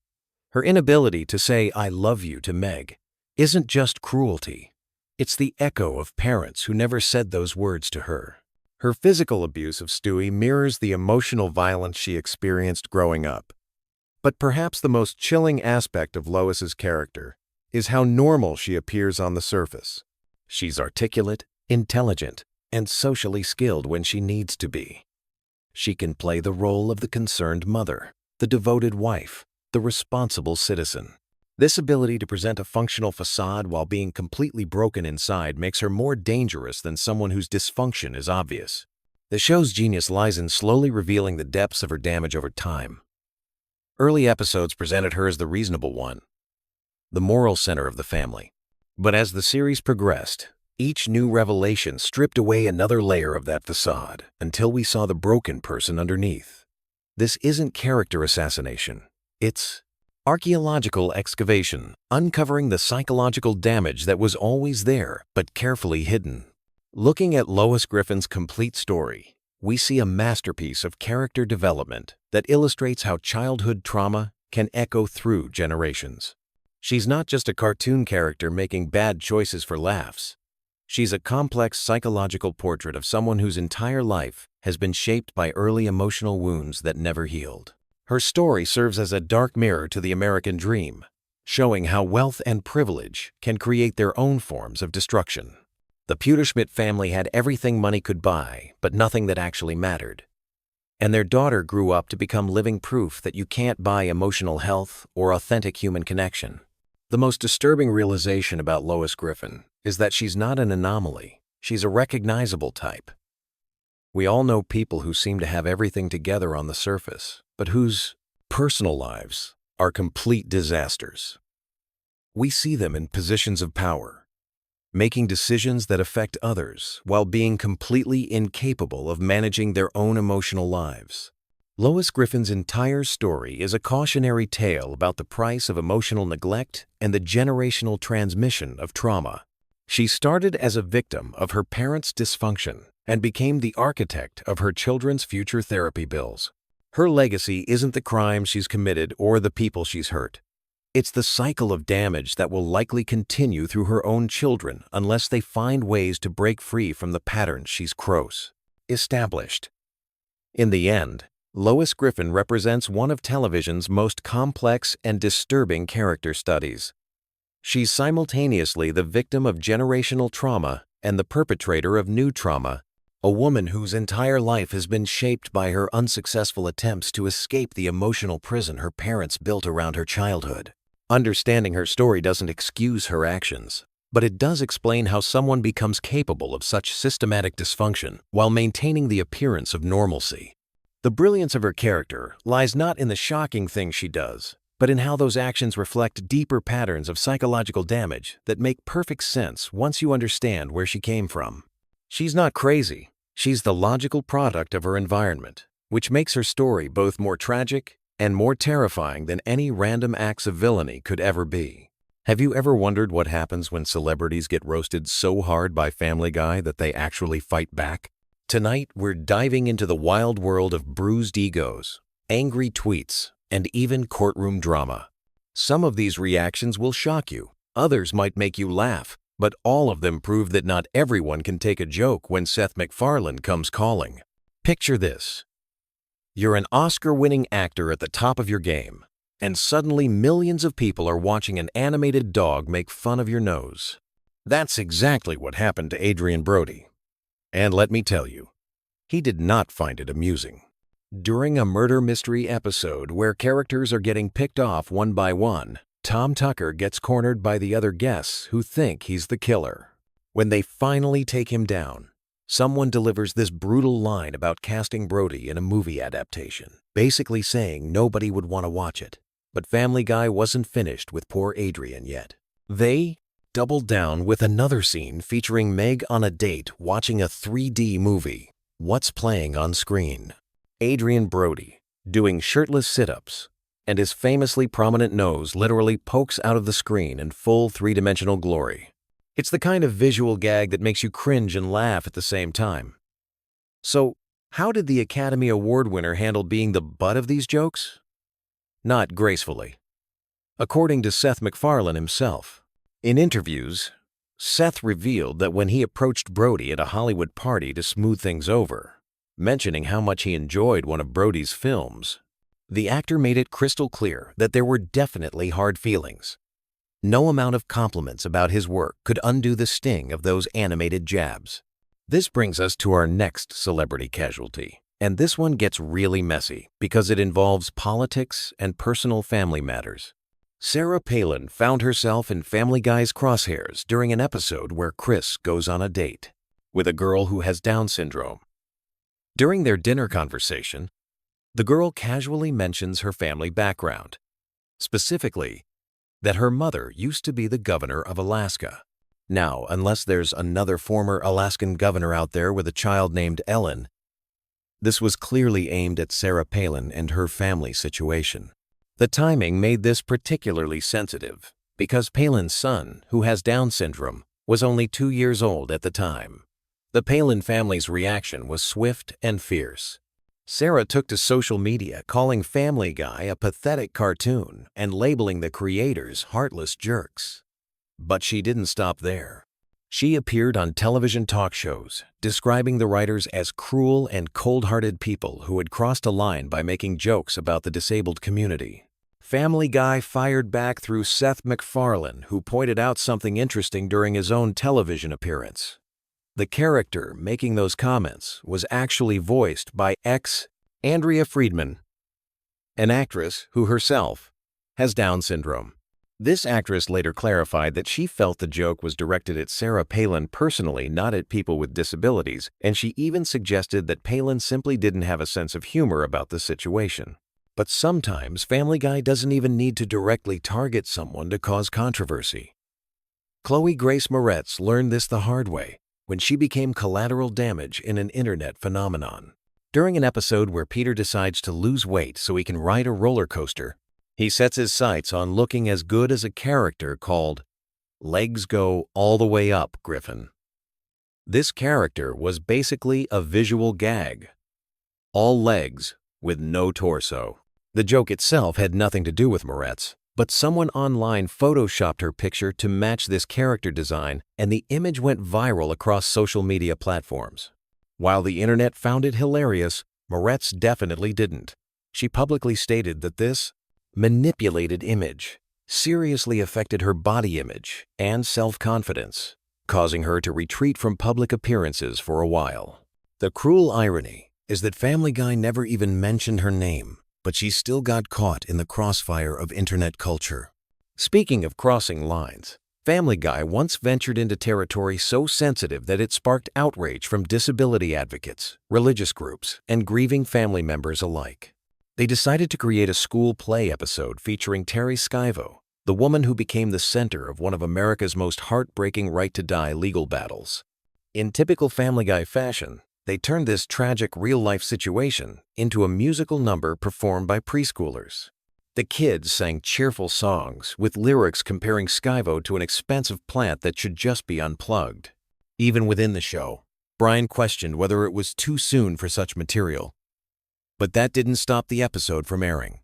[SPEAKER 1] Her inability to say "I love you" to Meg isn't just cruelty. It's the echo of parents who never said those words to her. Her physical abuse of Stewie mirrors the emotional violence she experienced growing up. But perhaps the most chilling aspect of Lois's character is how normal she appears on the surface. She's articulate, intelligent, and socially skilled when she needs to be. She can play the role of the concerned mother, the devoted wife, the responsible citizen. This ability to present a functional facade while being completely broken inside makes her more dangerous than someone whose dysfunction is obvious. The show's genius lies in slowly revealing the depths of her damage over time. Early episodes presented her as the reasonable one, the moral center of the family. But as the series progressed, each new revelation stripped away another layer of that facade until we saw the broken person underneath. This isn't character assassination. It's archaeological excavation, uncovering the psychological damage that was always there but carefully hidden. Looking at Lois Griffin's complete story, we see a masterpiece of character development that illustrates how childhood trauma can echo through generations. She's not just a cartoon character making bad choices for laughs. She's a complex psychological portrait of someone whose entire life has been shaped by early emotional wounds that never healed. Her story serves as a dark mirror to the American dream, showing how wealth and privilege can create their own forms of destruction. The Pewterschmidt family had everything money could buy, but nothing that actually mattered. And their daughter grew up to become living proof that you can't buy emotional health or authentic human connection. The most disturbing realization about Lois Griffin is that she's not an anomaly. She's a recognizable type. We all know people who seem to have everything together on the surface, but whose personal lives are complete disasters. We see them in positions of power, making decisions that affect others while being completely incapable of managing their own emotional lives. Lois Griffin's entire story is a cautionary tale about the price of emotional neglect and the generational transmission of trauma. She started as a victim of her parents' dysfunction and became the architect of her children's future therapy bills. Her legacy isn't the crimes she's committed or the people she's hurt. It's the cycle of damage that will likely continue through her own children unless they find ways to break free from the patterns she's established. In the end, Lois Griffin represents one of television's most complex and disturbing character studies. She's simultaneously the victim of generational trauma and the perpetrator of new trauma, a woman whose entire life has been shaped by her unsuccessful attempts to escape the emotional prison her parents built around her childhood. Understanding her story doesn't excuse her actions, but it does explain how someone becomes capable of such systematic dysfunction while maintaining the appearance of normalcy. The brilliance of her character lies not in the shocking things she does, but in how those actions reflect deeper patterns of psychological damage that make perfect sense once you understand where she came from. She's not crazy. She's the logical product of her environment, which makes her story both more tragic and more terrifying than any random acts of villainy could ever be. Have you ever wondered what happens when celebrities get roasted so hard by Family Guy that they actually fight back? Tonight, we're diving into the wild world of bruised egos, angry tweets, and even courtroom drama. Some of these reactions will shock you, others might make you laugh, but all of them prove that not everyone can take a joke when Seth MacFarlane comes calling. Picture this. You're an Oscar-winning actor at the top of your game, and suddenly millions of people are watching an animated dog make fun of your nose. That's exactly what happened to Adrien Brody. And let me tell you, he did not find it amusing. During a murder mystery episode where characters are getting picked off one by one, Tom Tucker gets cornered by the other guests who think he's the killer. When they finally take him down, someone delivers this brutal line about casting Brody in a movie adaptation, basically saying nobody would want to watch it. But Family Guy wasn't finished with poor Adrian yet. They doubled down with another scene featuring Meg on a date watching a 3D movie. What's playing on screen? Adrien Brody doing shirtless sit-ups, and his famously prominent nose literally pokes out of the screen in full three-dimensional glory. It's the kind of visual gag that makes you cringe and laugh at the same time. So, how did the Academy Award winner handle being the butt of these jokes? Not gracefully. According to Seth MacFarlane himself, in interviews, Seth revealed that when he approached Brody at a Hollywood party to smooth things over, mentioning how much he enjoyed one of Brody's films, the actor made it crystal clear that there were definitely hard feelings. No amount of compliments about his work could undo the sting of those animated jabs. This brings us to our next celebrity casualty, and this one gets really messy because it involves politics and personal family matters. Sarah Palin found herself in Family Guy's crosshairs during an episode where Chris goes on a date with a girl who has Down syndrome. During their dinner conversation, the girl casually mentions her family background, specifically that her mother used to be the governor of Alaska. Now, unless there's another former Alaskan governor out there with a child named Ellen, this was clearly aimed at Sarah Palin and her family situation. The timing made this particularly sensitive because Palin's son, who has Down syndrome, was only 2 years old at the time. The Palin family's reaction was swift and fierce. Sarah took to social media calling Family Guy a pathetic cartoon and labeling the creators heartless jerks. But she didn't stop there. She appeared on television talk shows, describing the writers as cruel and cold-hearted people who had crossed a line by making jokes about the disabled community. Family Guy fired back through Seth MacFarlane, who pointed out something interesting during his own television appearance. The character making those comments was actually voiced by Andrea Friedman, an actress who herself has Down syndrome. This actress later clarified that she felt the joke was directed at Sarah Palin personally, not at people with disabilities, and she even suggested that Palin simply didn't have a sense of humor about the situation. But sometimes Family Guy doesn't even need to directly target someone to cause controversy. Chloe Grace Moretz learned this the hard way when she became collateral damage in an internet phenomenon. During an episode where Peter decides to lose weight so he can ride a roller coaster, he sets his sights on looking as good as a character called Legs Go All the Way Up Griffin. This character was basically a visual gag. All legs with no torso. The joke itself had nothing to do with Moretz, but someone online photoshopped her picture to match this character design, and the image went viral across social media platforms. While the internet found it hilarious, Moretz definitely didn't. She publicly stated that this manipulated image seriously affected her body image and self-confidence, causing her to retreat from public appearances for a while. The cruel irony is that Family Guy never even mentioned her name, but she still got caught in the crossfire of internet culture. Speaking of crossing lines, Family Guy once ventured into territory so sensitive that it sparked outrage from disability advocates, religious groups, and grieving family members alike. They decided to create a school play episode featuring Terry Schiavo, the woman who became the center of one of America's most heartbreaking right-to-die legal battles. In typical Family Guy fashion, they turned this tragic real-life situation into a musical number performed by preschoolers. The kids sang cheerful songs with lyrics comparing Schiavo to an expensive plant that should just be unplugged. Even within the show, Brian questioned whether it was too soon for such material. But that didn't stop the episode from airing.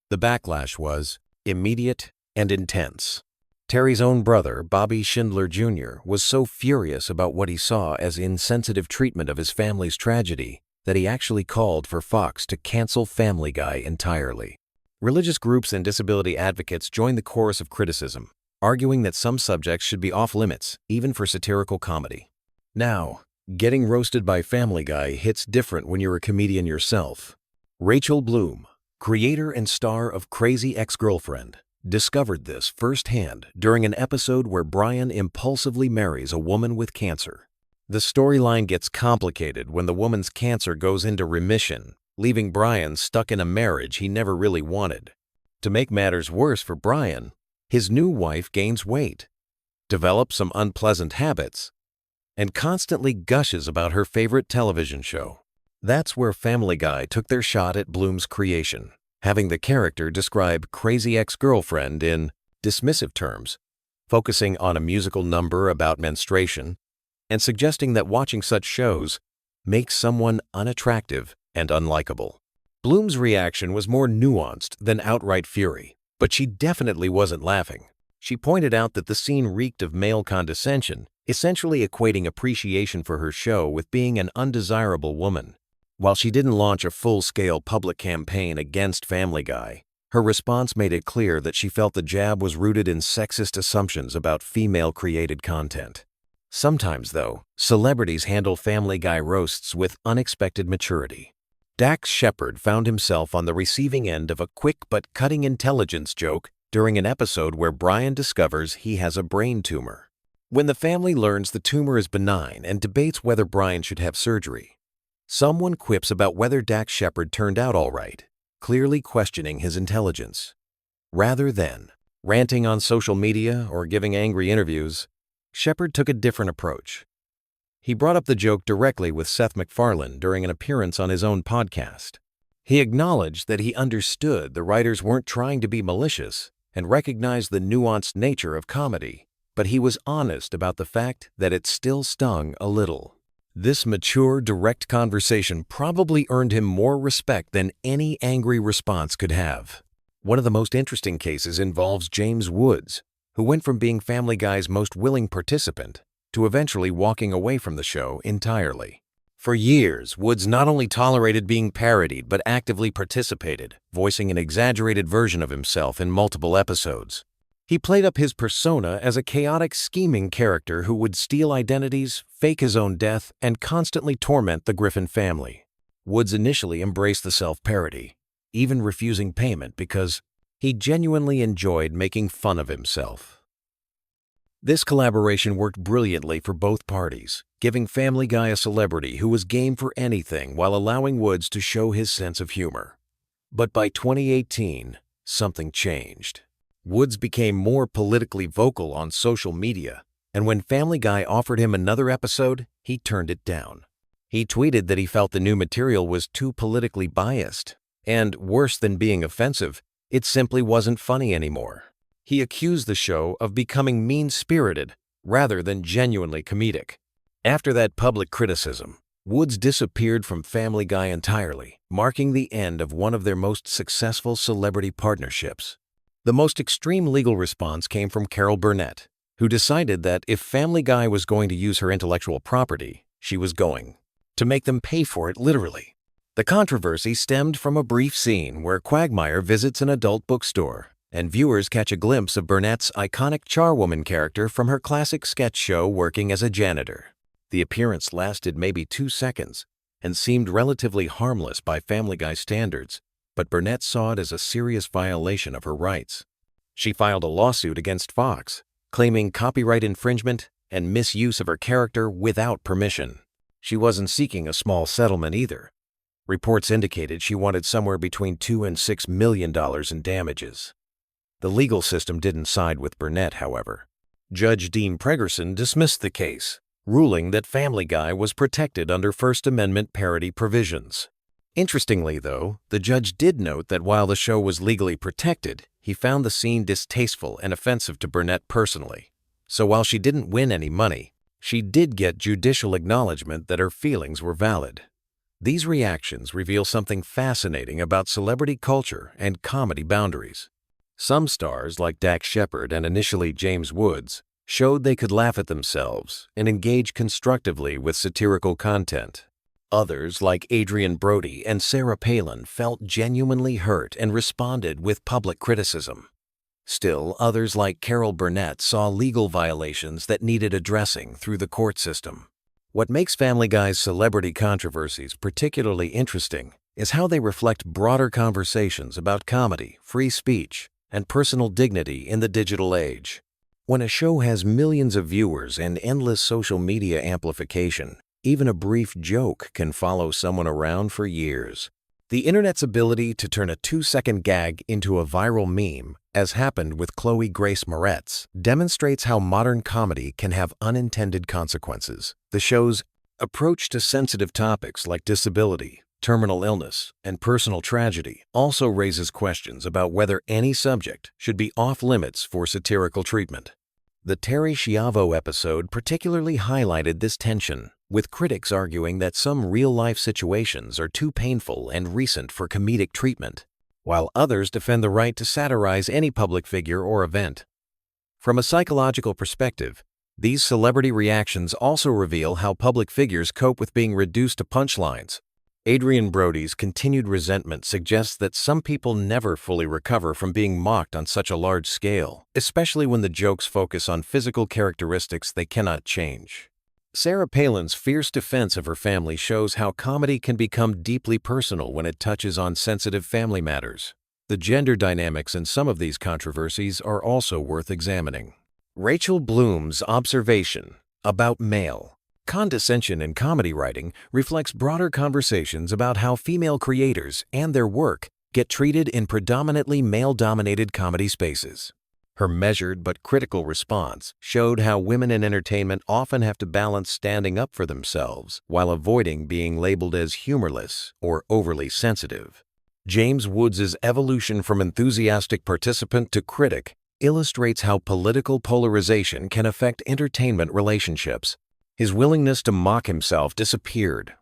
[SPEAKER 1] The backlash was immediate and intense. Terry's own brother, Bobby Schindler Jr., was so furious about what he saw as insensitive treatment of his family's tragedy that he actually called for Fox to cancel Family Guy entirely. Religious groups and disability advocates joined the chorus of criticism, arguing that some subjects should be off-limits, even for satirical comedy. Now, getting roasted by Family Guy hits different when you're a comedian yourself. Rachel Bloom, creator and star of Crazy Ex-Girlfriend, discovered this firsthand during an episode where Brian impulsively marries a woman with cancer. The storyline gets complicated when the woman's cancer goes into remission, leaving Brian stuck in a marriage he never really wanted. To make matters worse for Brian, his new wife gains weight, develops some unpleasant habits, and constantly gushes about her favorite television show. That's where Family Guy took their shot at Bloom's creation, having the character describe Crazy Ex-Girlfriend in dismissive terms, focusing on a musical number about menstruation, and suggesting that watching such shows makes someone unattractive and unlikable. Bloom's reaction was more nuanced than outright fury, but she definitely wasn't laughing. She pointed out that the scene reeked of male condescension, essentially equating appreciation for her show with being an undesirable woman. While she didn't launch a full-scale public campaign against Family Guy, her response made it clear that she felt the jab was rooted in sexist assumptions about female-created content. Sometimes, though, celebrities handle Family Guy roasts with unexpected maturity. Dax Shepard found himself on the receiving end of a quick but cutting intelligence joke during an episode where Brian discovers he has a brain tumor. When the family learns the tumor is benign and debates whether Brian should have surgery, someone quips about whether Dax Shepard turned out all right, clearly questioning his intelligence. Rather than ranting on social media or giving angry interviews, Shepard took a different approach. He brought up the joke directly with Seth MacFarlane during an appearance on his own podcast. He acknowledged that he understood the writers weren't trying to be malicious and recognized the nuanced nature of comedy, but he was honest about the fact that it still stung a little. This mature, direct conversation probably earned him more respect than any angry response could have. One of the most interesting cases involves James Woods, who went from being Family Guy's most willing participant to eventually walking away from the show entirely. For years, Woods not only tolerated being parodied but actively participated, voicing an exaggerated version of himself in multiple episodes. He played up his persona as a chaotic, scheming character who would steal identities, fake his own death, and constantly torment the Griffin family. Woods initially embraced the self-parody, even refusing payment because he genuinely enjoyed making fun of himself. This collaboration worked brilliantly for both parties, giving Family Guy a celebrity who was game for anything while allowing Woods to show his sense of humor. But by 2018, something changed. Woods became more politically vocal on social media, and when Family Guy offered him another episode, he turned it down. He tweeted that he felt the new material was too politically biased, and worse than being offensive, it simply wasn't funny anymore. He accused the show of becoming mean-spirited rather than genuinely comedic. After that public criticism, Woods disappeared from Family Guy entirely, marking the end of one of their most successful celebrity partnerships. The most extreme legal response came from Carol Burnett, who decided that if Family Guy was going to use her intellectual property, she was going to make them pay for it literally. The controversy stemmed from a brief scene where Quagmire visits an adult bookstore, and viewers catch a glimpse of Burnett's iconic charwoman character from her classic sketch show working as a janitor. The appearance lasted maybe 2 seconds and seemed relatively harmless by Family Guy standards, but Burnett saw it as a serious violation of her rights. She filed a lawsuit against Fox, claiming copyright infringement and misuse of her character without permission. She wasn't seeking a small settlement either. Reports indicated she wanted somewhere between $2 and $6 million in damages. The legal system didn't side with Burnett, however. Judge Dean Pregerson dismissed the case, ruling that Family Guy was protected under First Amendment parody provisions. Interestingly, though, the judge did note that while the show was legally protected, he found the scene distasteful and offensive to Burnett personally. So while she didn't win any money, she did get judicial acknowledgement that her feelings were valid. These reactions reveal something fascinating about celebrity culture and comedy boundaries. Some stars, like Dax Shepard and initially James Woods, showed they could laugh at themselves and engage constructively with satirical content. Others, like Adrian Brody and Sarah Palin, felt genuinely hurt and responded with public criticism. Still, others like Carol Burnett saw legal violations that needed addressing through the court system. What makes Family Guy's celebrity controversies particularly interesting is how they reflect broader conversations about comedy, free speech, and personal dignity in the digital age. When a show has millions of viewers and endless social media amplification, even a brief joke can follow someone around for years. The internet's ability to turn a 2-second gag into a viral meme, as happened with Chloe Grace Moretz, demonstrates how modern comedy can have unintended consequences. The show's approach to sensitive topics like disability, terminal illness, and personal tragedy also raises questions about whether any subject should be off-limits for satirical treatment. The Terry Schiavo episode particularly highlighted this tension, with critics arguing that some real-life situations are too painful and recent for comedic treatment, while others defend the right to satirize any public figure or event. From a psychological perspective, these celebrity reactions also reveal how public figures cope with being reduced to punchlines. Adrian Brody's continued resentment suggests that some people never fully recover from being mocked on such a large scale, especially when the jokes focus on physical characteristics they cannot change. Sarah Palin's fierce defense of her family shows how comedy can become deeply personal when it touches on sensitive family matters. The gender dynamics in some of these controversies are also worth examining. Rachel Bloom's observation about male condescension in comedy writing reflects broader conversations about how female creators and their work get treated in predominantly male-dominated comedy spaces. Her measured but critical response showed how women in entertainment often have to balance standing up for themselves while avoiding being labeled as humorless or overly sensitive. James Woods' evolution from enthusiastic participant to critic illustrates how political polarization can affect entertainment relationships. His willingness to mock himself disappeared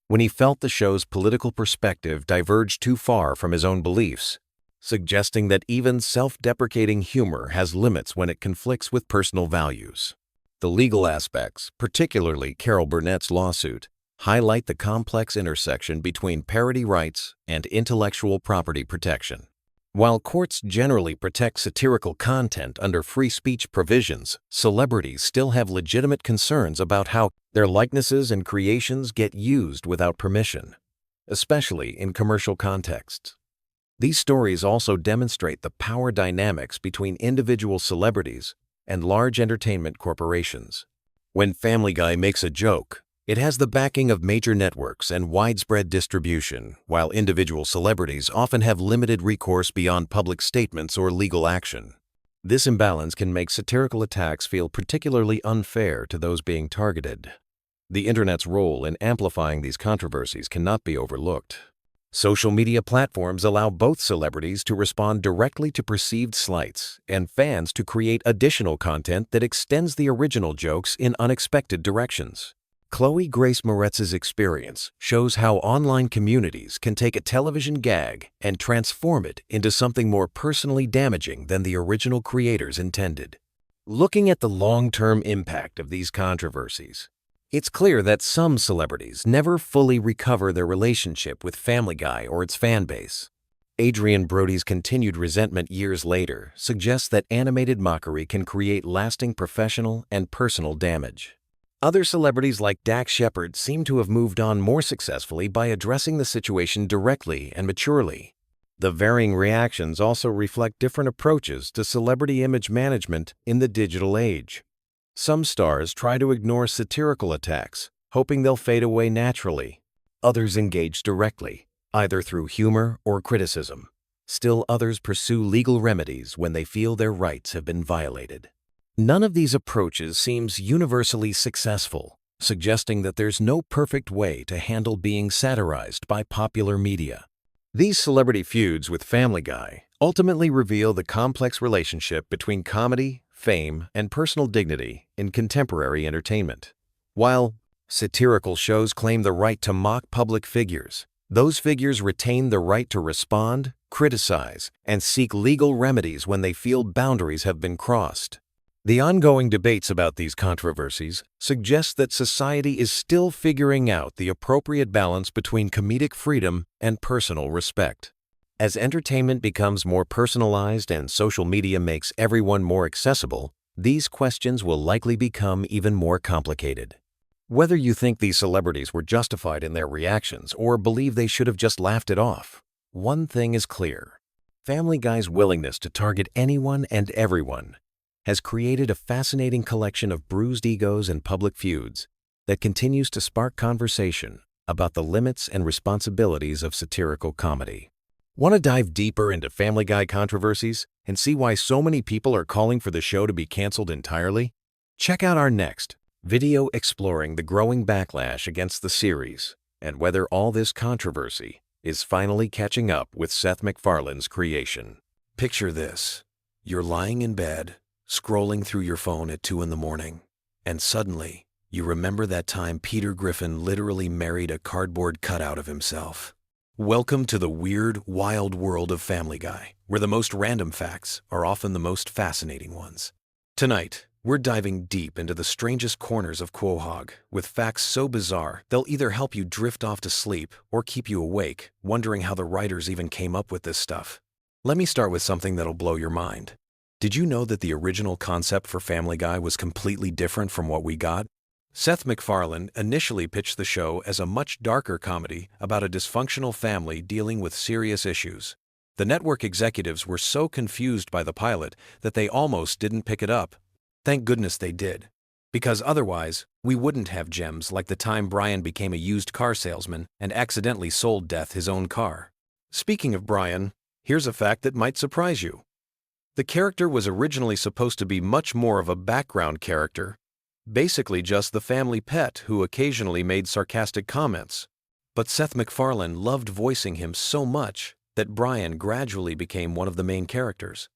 [SPEAKER 1] when he felt the show's political perspective diverged too far from his own beliefs, suggesting that even self-deprecating humor has limits when it conflicts with personal values. The legal aspects, particularly Carol Burnett's lawsuit, highlight the complex intersection between parody rights and intellectual property protection. While courts generally protect satirical content under free speech provisions, celebrities still have legitimate concerns about how their likenesses and creations get used without permission, especially in commercial contexts. These stories also demonstrate the power dynamics between individual celebrities and large entertainment corporations. When Family Guy makes a joke, It has the backing of major networks and widespread distribution, while individual celebrities often have limited recourse beyond public statements or legal action. This imbalance can make satirical attacks feel particularly unfair to those being targeted. The Internet's role in amplifying these controversies cannot be overlooked. Social media platforms allow both celebrities to respond directly to perceived slights and fans to create additional content that extends the original jokes in unexpected directions. Chloe Grace Moretz's experience shows how online communities can take a television gag and transform it into something more personally damaging than the original creators intended. Looking at the long-term impact of these controversies, it's clear that some celebrities never fully recover their relationship with Family Guy or its fan base. Adrian Brody's continued resentment years later suggests that animated mockery can create lasting professional and personal damage. Other celebrities like Dax Shepard seem to have moved on more successfully by addressing the situation directly and maturely. The varying reactions also reflect different approaches to celebrity image management in the digital age. Some stars try to ignore satirical attacks, hoping they'll fade away naturally. Others engage directly, either through humor or criticism. Still others pursue legal remedies when they feel their rights have been violated. None of these approaches seems universally successful, suggesting that there's no perfect way to handle being satirized by popular media. These celebrity feuds with Family Guy ultimately reveal the complex relationship between comedy, fame, and personal dignity in contemporary entertainment. While satirical shows claim the right to mock public figures, those figures retain the right to respond, criticize, and seek legal remedies when they feel boundaries have been crossed. The ongoing debates about these controversies suggest that society is still figuring out the appropriate balance between comedic freedom and personal respect. As entertainment becomes more personalized and social media makes everyone more accessible, these questions will likely become even more complicated. Whether you think these celebrities were justified in their reactions or believe they should have just laughed it off, one thing is clear. Family Guy's willingness to target anyone and everyone has created a fascinating collection of bruised egos and public feuds that continues to spark conversation about the limits and responsibilities of satirical comedy. Want to dive deeper into Family Guy controversies and see why so many people are calling for the show to be canceled entirely? Check out our next video exploring the growing backlash against the series and whether all this controversy is finally catching up with Seth MacFarlane's creation. Picture this. You're lying in bed, scrolling through your phone at 2 a.m, and suddenly you remember that time Peter Griffin literally married a cardboard cutout of himself. Welcome to the weird, wild world of Family Guy, where the most random facts are often the most fascinating ones. Tonight, we're diving deep into the strangest corners of Quahog, with facts so bizarre they'll either help you drift off to sleep or keep you awake, wondering how the writers even came up with this stuff. Let me start with something that'll blow your mind. Did you know that the original concept for Family Guy was completely different from what we got? Seth MacFarlane initially pitched the show as a much darker comedy about a dysfunctional family dealing with serious issues. The network executives were so confused by the pilot that they almost didn't pick it up. Thank goodness they did, because otherwise, we wouldn't have gems like the time Brian became a used car salesman and accidentally sold Death his own car. Speaking of Brian, here's a fact that might surprise you. The character was originally supposed to be much more of a background character, basically just the family pet who occasionally made sarcastic comments. But Seth MacFarlane loved voicing him so much that Brian gradually became one of the main characters.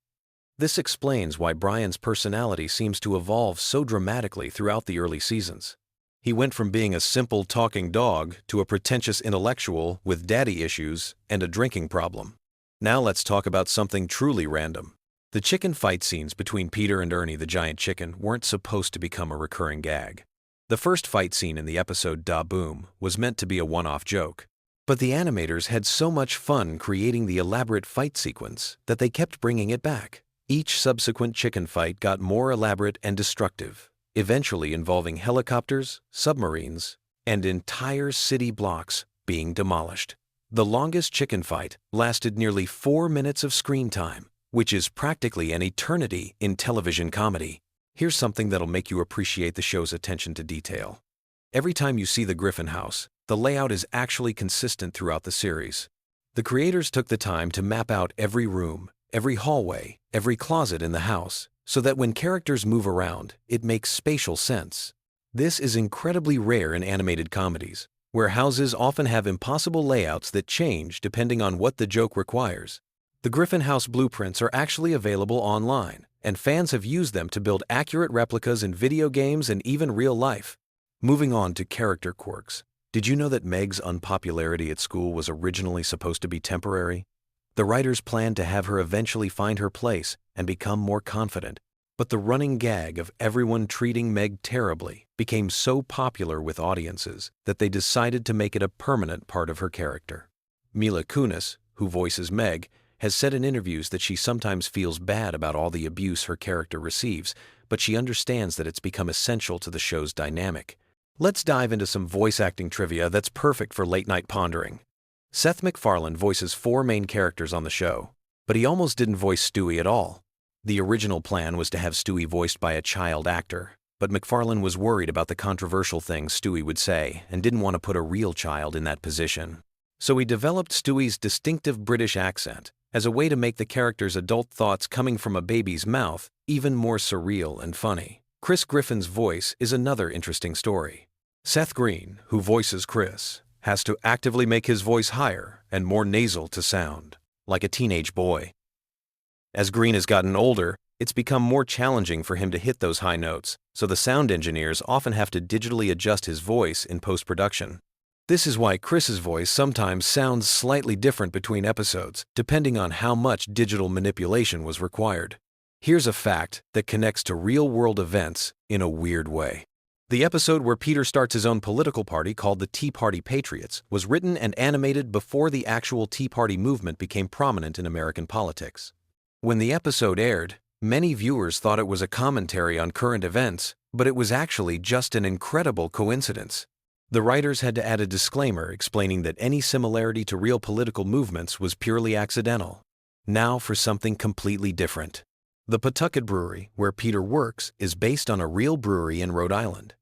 [SPEAKER 1] This explains why Brian's personality seems to evolve so dramatically throughout the early seasons. He went from being a simple talking dog to a pretentious intellectual with daddy issues and a drinking problem. Now let's talk about something truly random. The chicken fight scenes between Peter and Ernie the giant chicken weren't supposed to become a recurring gag. The first fight scene in the episode Da Boom was meant to be a one-off joke. But the animators had so much fun creating the elaborate fight sequence that they kept bringing it back. Each subsequent chicken fight got more elaborate and destructive, eventually involving helicopters, submarines, and entire city blocks being demolished. The longest chicken fight lasted nearly 4 minutes of screen time, which is practically an eternity in television comedy. Here's something that'll make you appreciate the show's attention to detail. Every time you see the Griffin house, the layout is actually consistent throughout the series. The creators took the time to map out every room, every hallway, every closet in the house, so that when characters move around, it makes spatial sense. This is incredibly rare in animated comedies, where houses often have impossible layouts that change depending on what the joke requires. The Griffin house blueprints are actually available online, and fans have used them to build accurate replicas in video games and even real life. Moving on to character quirks. Did you know that Meg's unpopularity at school was originally supposed to be temporary? The writers planned to have her eventually find her place and become more confident, but the running gag of everyone treating Meg terribly became so popular with audiences that they decided to make it a permanent part of her character. Mila Kunis, who voices Meg, has said in interviews that she sometimes feels bad about all the abuse her character receives, but she understands that it's become essential to the show's dynamic. Let's dive into some voice acting trivia that's perfect for late-night pondering. Seth MacFarlane voices 4 main characters on the show, but he almost didn't voice Stewie at all. The original plan was to have Stewie voiced by a child actor, but MacFarlane was worried about the controversial things Stewie would say and didn't want to put a real child in that position. So he developed Stewie's distinctive British accent as a way to make the character's adult thoughts coming from a baby's mouth even more surreal and funny. Chris Griffin's voice is another interesting story. Seth Green, who voices Chris, has to actively make his voice higher and more nasal to sound like a teenage boy. As Green has gotten older, it's become more challenging for him to hit those high notes, so the sound engineers often have to digitally adjust his voice in post-production. This is why Chris's voice sometimes sounds slightly different between episodes, depending on how much digital manipulation was required. Here's a fact that connects to real-world events in a weird way. The episode where Peter starts his own political party called the Tea Party Patriots was written and animated before the actual Tea Party movement became prominent in American politics. When the episode aired, many viewers thought it was a commentary on current events, but it was actually just an incredible coincidence. The writers had to add a disclaimer explaining that any similarity to real political movements was purely accidental. Now for something completely different. The Pawtucket Brewery, where Peter works, is based on a real brewery in Rhode Island.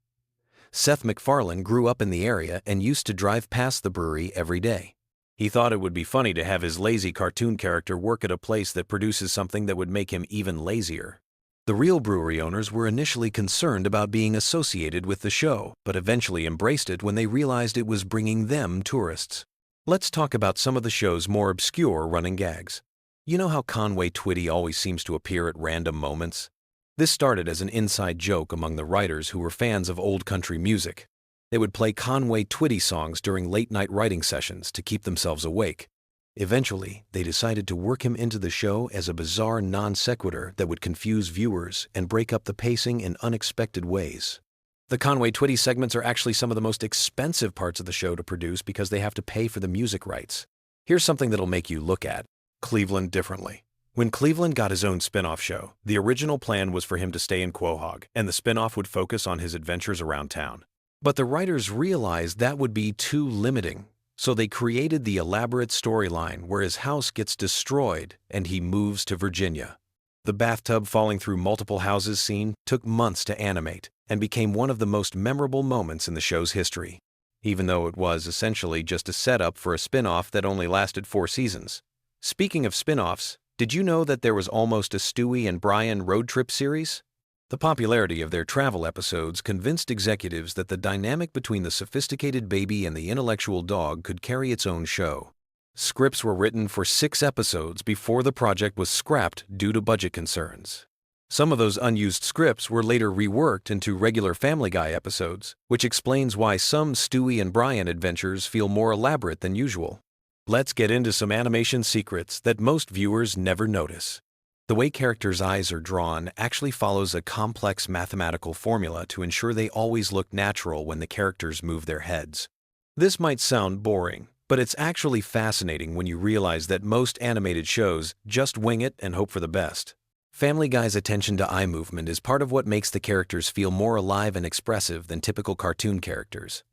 [SPEAKER 1] Seth MacFarlane grew up in the area and used to drive past the brewery every day. He thought it would be funny to have his lazy cartoon character work at a place that produces something that would make him even lazier. The real brewery owners were initially concerned about being associated with the show, but eventually embraced it when they realized it was bringing them tourists. Let's talk about some of the show's more obscure running gags. You know how Conway Twitty always seems to appear at random moments? This started as an inside joke among the writers who were fans of old country music. They would play Conway Twitty songs during late-night writing sessions to keep themselves awake. Eventually, they decided to work him into the show as a bizarre non sequitur that would confuse viewers and break up the pacing in unexpected ways. The Conway Twitty segments are actually some of the most expensive parts of the show to produce because they have to pay for the music rights. Here's something that'll make you look at Cleveland differently. When Cleveland got his own spin-off show, the original plan was for him to stay in Quahog, and the spin-off would focus on his adventures around town. But the writers realized that would be too limiting, so they created the elaborate storyline where his house gets destroyed and he moves to Virginia. The bathtub falling through multiple houses scene took months to animate and became one of the most memorable moments in the show's history, even though it was essentially just a setup for a spin-off that only lasted 4 seasons. Speaking of spin-offs, did you know that there was almost a Stewie and Brian road trip series? The popularity of their travel episodes convinced executives that the dynamic between the sophisticated baby and the intellectual dog could carry its own show. Scripts were written for 6 episodes before the project was scrapped due to budget concerns. Some of those unused scripts were later reworked into regular Family Guy episodes, which explains why some Stewie and Brian adventures feel more elaborate than usual. Let's get into some animation secrets that most viewers never notice. The way characters' eyes are drawn actually follows a complex mathematical formula to ensure they always look natural when the characters move their heads. This might sound boring, but it's actually fascinating when you realize that most animated shows just wing it and hope for the best. Family Guy's attention to eye movement is part of what makes the characters feel more alive and expressive than typical cartoon characters.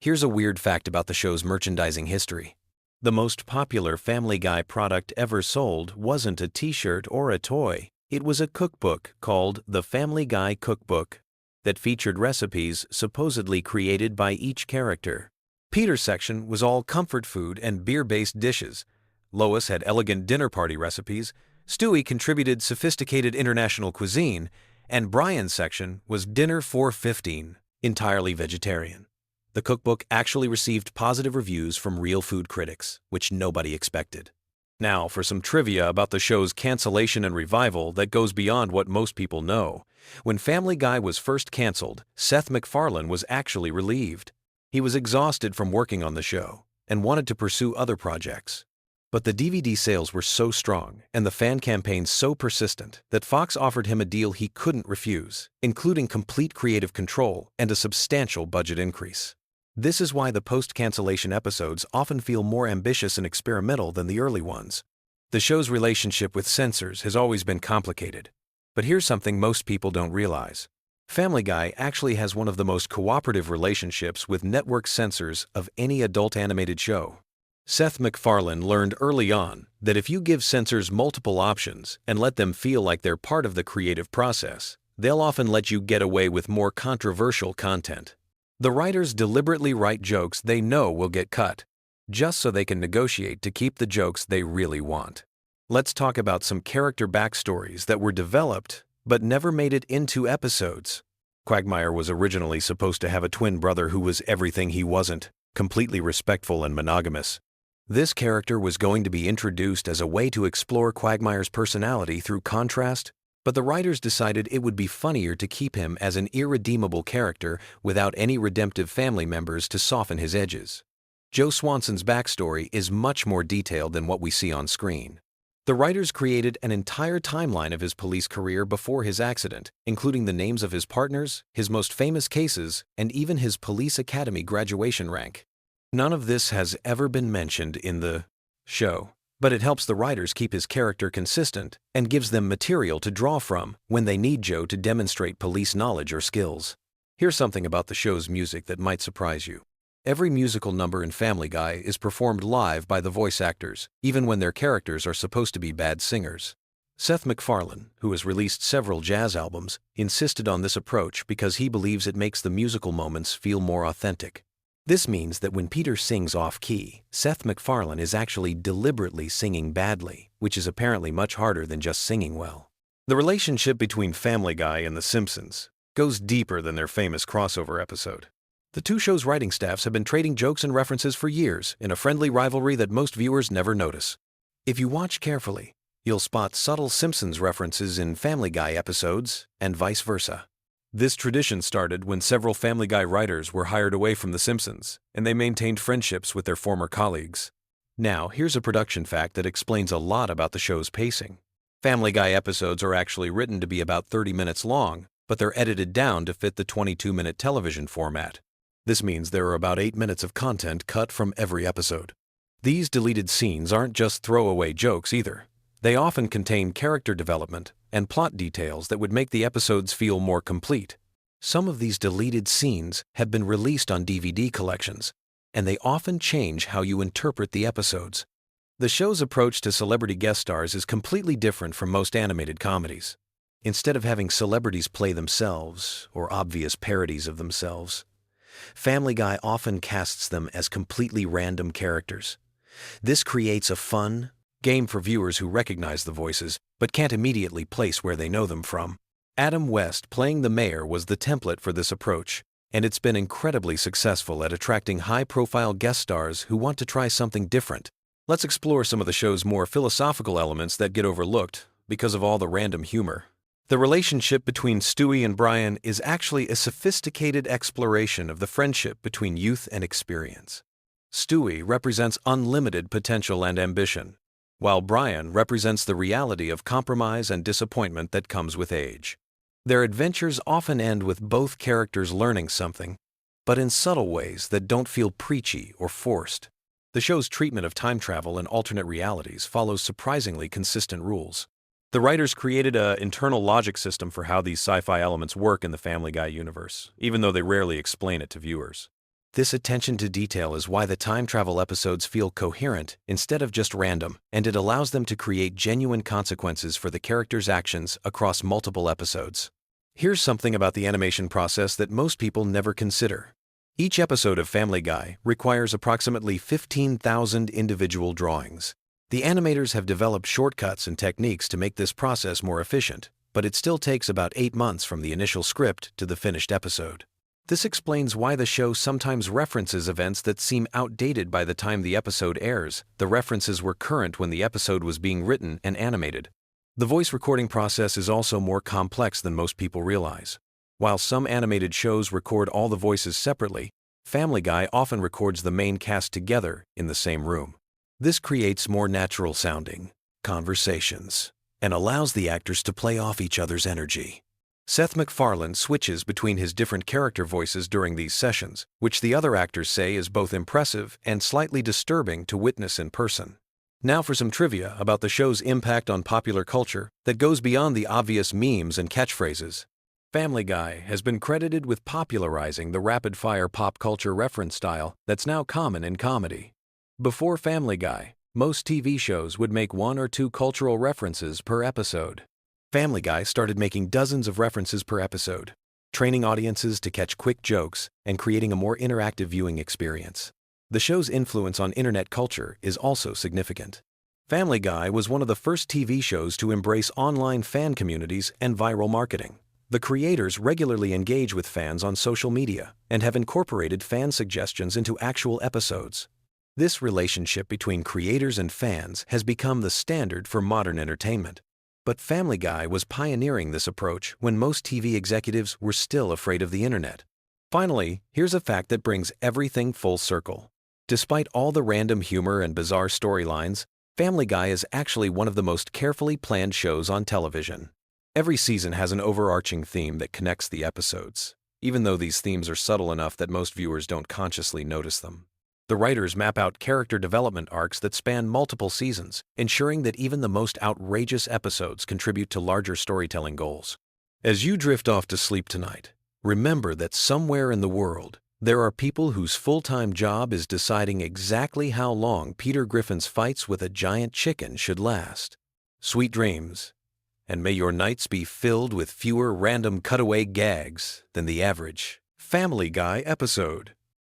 [SPEAKER 1] Here's a weird fact about the show's merchandising history. The most popular Family Guy product ever sold wasn't a t-shirt or a toy. It was a cookbook called the Family Guy Cookbook.
[SPEAKER 2] that featured recipes supposedly created by each character. Peter's section was all comfort food and beer-based dishes. Lois had elegant dinner party recipes, Stewie contributed sophisticated international cuisine, and Brian's section was dinner for 15, entirely vegetarian. The cookbook actually received positive reviews from real food critics, which nobody expected. Now for some trivia about the show's cancellation and revival that goes beyond what most people know. When Family Guy was first canceled, Seth MacFarlane was actually relieved. He was exhausted from working on the show and wanted to pursue other projects. But the DVD sales were so strong and the fan campaign so persistent that Fox offered him a deal he couldn't refuse, including complete creative control and a substantial budget increase. This is why the post-cancellation episodes often feel more ambitious and experimental than the early ones. The show's relationship with censors has always been complicated. But here's something most people don't realize. Family Guy actually has one of the most cooperative relationships with network censors of any adult animated show. Seth MacFarlane learned early on that if you give censors multiple options and let them feel like they're part of the creative process, they'll often let you get away with more controversial content. The writers deliberately write jokes they know will get cut, just so they can negotiate to keep the jokes they really want. Let's talk about some character backstories that were developed but never made it into episodes. Quagmire was originally supposed to have a twin brother who was everything he wasn't, completely respectful and monogamous. This character was going to be introduced as a way to explore Quagmire's personality through contrast, but the writers decided it would be funnier to keep him as an irredeemable character without any redemptive family members to soften his edges. Joe Swanson's backstory is much more detailed than what we see on screen. The writers created an entire timeline of his police career before his accident, including the names of his partners, his most famous cases, and even his police academy graduation rank. None of this has ever been mentioned in the show, but it helps the writers keep his character consistent and gives them material to draw from when they need Joe to demonstrate police knowledge or skills. Here's something about the show's music that might surprise you. Every musical number in Family Guy is performed live by the voice actors, even when their characters are supposed to be bad singers. Seth MacFarlane, who has released several jazz albums, insisted on this approach because he believes it makes the musical moments feel more authentic. This means that when Peter sings off-key, Seth MacFarlane is actually deliberately singing badly, which is apparently much harder than just singing well. The relationship between Family Guy and The Simpsons goes deeper than their famous crossover episode. The two shows' writing staffs have been trading jokes and references for years in a friendly rivalry that most viewers never notice. If you watch carefully, you'll spot subtle Simpsons references in Family Guy episodes and vice versa. This tradition started when several Family Guy writers were hired away from The Simpsons, and they maintained friendships with their former colleagues. Now, here's a production fact that explains a lot about the show's pacing. Family Guy episodes are actually written to be about 30 minutes long, but they're edited down to fit the 22-minute television format. This means there are about 8 minutes of content cut from every episode. These deleted scenes aren't just throwaway jokes either. They often contain character development and plot details that would make the episodes feel more complete. Some of these deleted scenes have been released on DVD collections, and they often change how you interpret the episodes. The show's approach to celebrity guest stars is completely different from most animated comedies. Instead of having celebrities play themselves or obvious parodies of themselves, Family Guy often casts them as completely random characters. This creates a fun game for viewers who recognize the voices but can't immediately place where they know them from. Adam West playing the mayor was the template for this approach, and it's been incredibly successful at attracting high-profile guest stars who want to try something different. Let's explore some of the show's more philosophical elements that get overlooked because of all the random humor. The relationship between Stewie and Brian is actually a sophisticated exploration of the friendship between youth and experience. Stewie represents unlimited potential and ambition, while Brian represents the reality of compromise and disappointment that comes with age. Their adventures often end with both characters learning something, but in subtle ways that don't feel preachy or forced. The show's treatment of time travel and alternate realities follows surprisingly consistent rules. The writers created an internal logic system for how these sci-fi elements work in the Family Guy universe, even though they rarely explain it to viewers. This attention to detail is why the time travel episodes feel coherent instead of just random, and it allows them to create genuine consequences for the characters' actions across multiple episodes. Here's something about the animation process that most people never consider. Each episode of Family Guy requires approximately 15,000 individual drawings. The animators have developed shortcuts and techniques to make this process more efficient, but it still takes about 8 months from the initial script to the finished episode. This explains why the show sometimes references events that seem outdated by the time the episode airs. The references were current when the episode was being written and animated. The voice recording process is also more complex than most people realize. While some animated shows record all the voices separately, Family Guy often records the main cast together in the same room. This creates more natural-sounding conversations and allows the actors to play off each other's energy. Seth MacFarlane switches between his different character voices during these sessions, which the other actors say is both impressive and slightly disturbing to witness in person. Now for some trivia about the show's impact on popular culture that goes beyond the obvious memes and catchphrases. Family Guy has been credited with popularizing the rapid-fire pop culture reference style that's now common in comedy. Before Family Guy, most TV shows would make 1 or 2 cultural references per episode. Family Guy started making dozens of references per episode, training audiences to catch quick jokes and creating a more interactive viewing experience. The show's influence on internet culture is also significant. Family Guy was one of the first TV shows to embrace online fan communities and viral marketing. The creators regularly engage with fans on social media and have incorporated fan suggestions into actual episodes. This relationship between creators and fans has become the standard for modern entertainment. But Family Guy was pioneering this approach when most TV executives were still afraid of the internet. Finally, here's a fact that brings everything full circle. Despite all the random humor and bizarre storylines, Family Guy is actually one of the most carefully planned shows on television. Every season has an overarching theme that connects the episodes, even though these themes are subtle enough that most viewers don't consciously notice them. The writers map out character development arcs that span multiple seasons, ensuring that even the most outrageous episodes contribute to larger storytelling goals. As you drift off to sleep tonight, remember that somewhere in the world, there are people whose full-time job is deciding exactly how long Peter Griffin's fights with a giant chicken should last. Sweet dreams, and may your nights be filled with fewer random cutaway gags than the average Family Guy episode.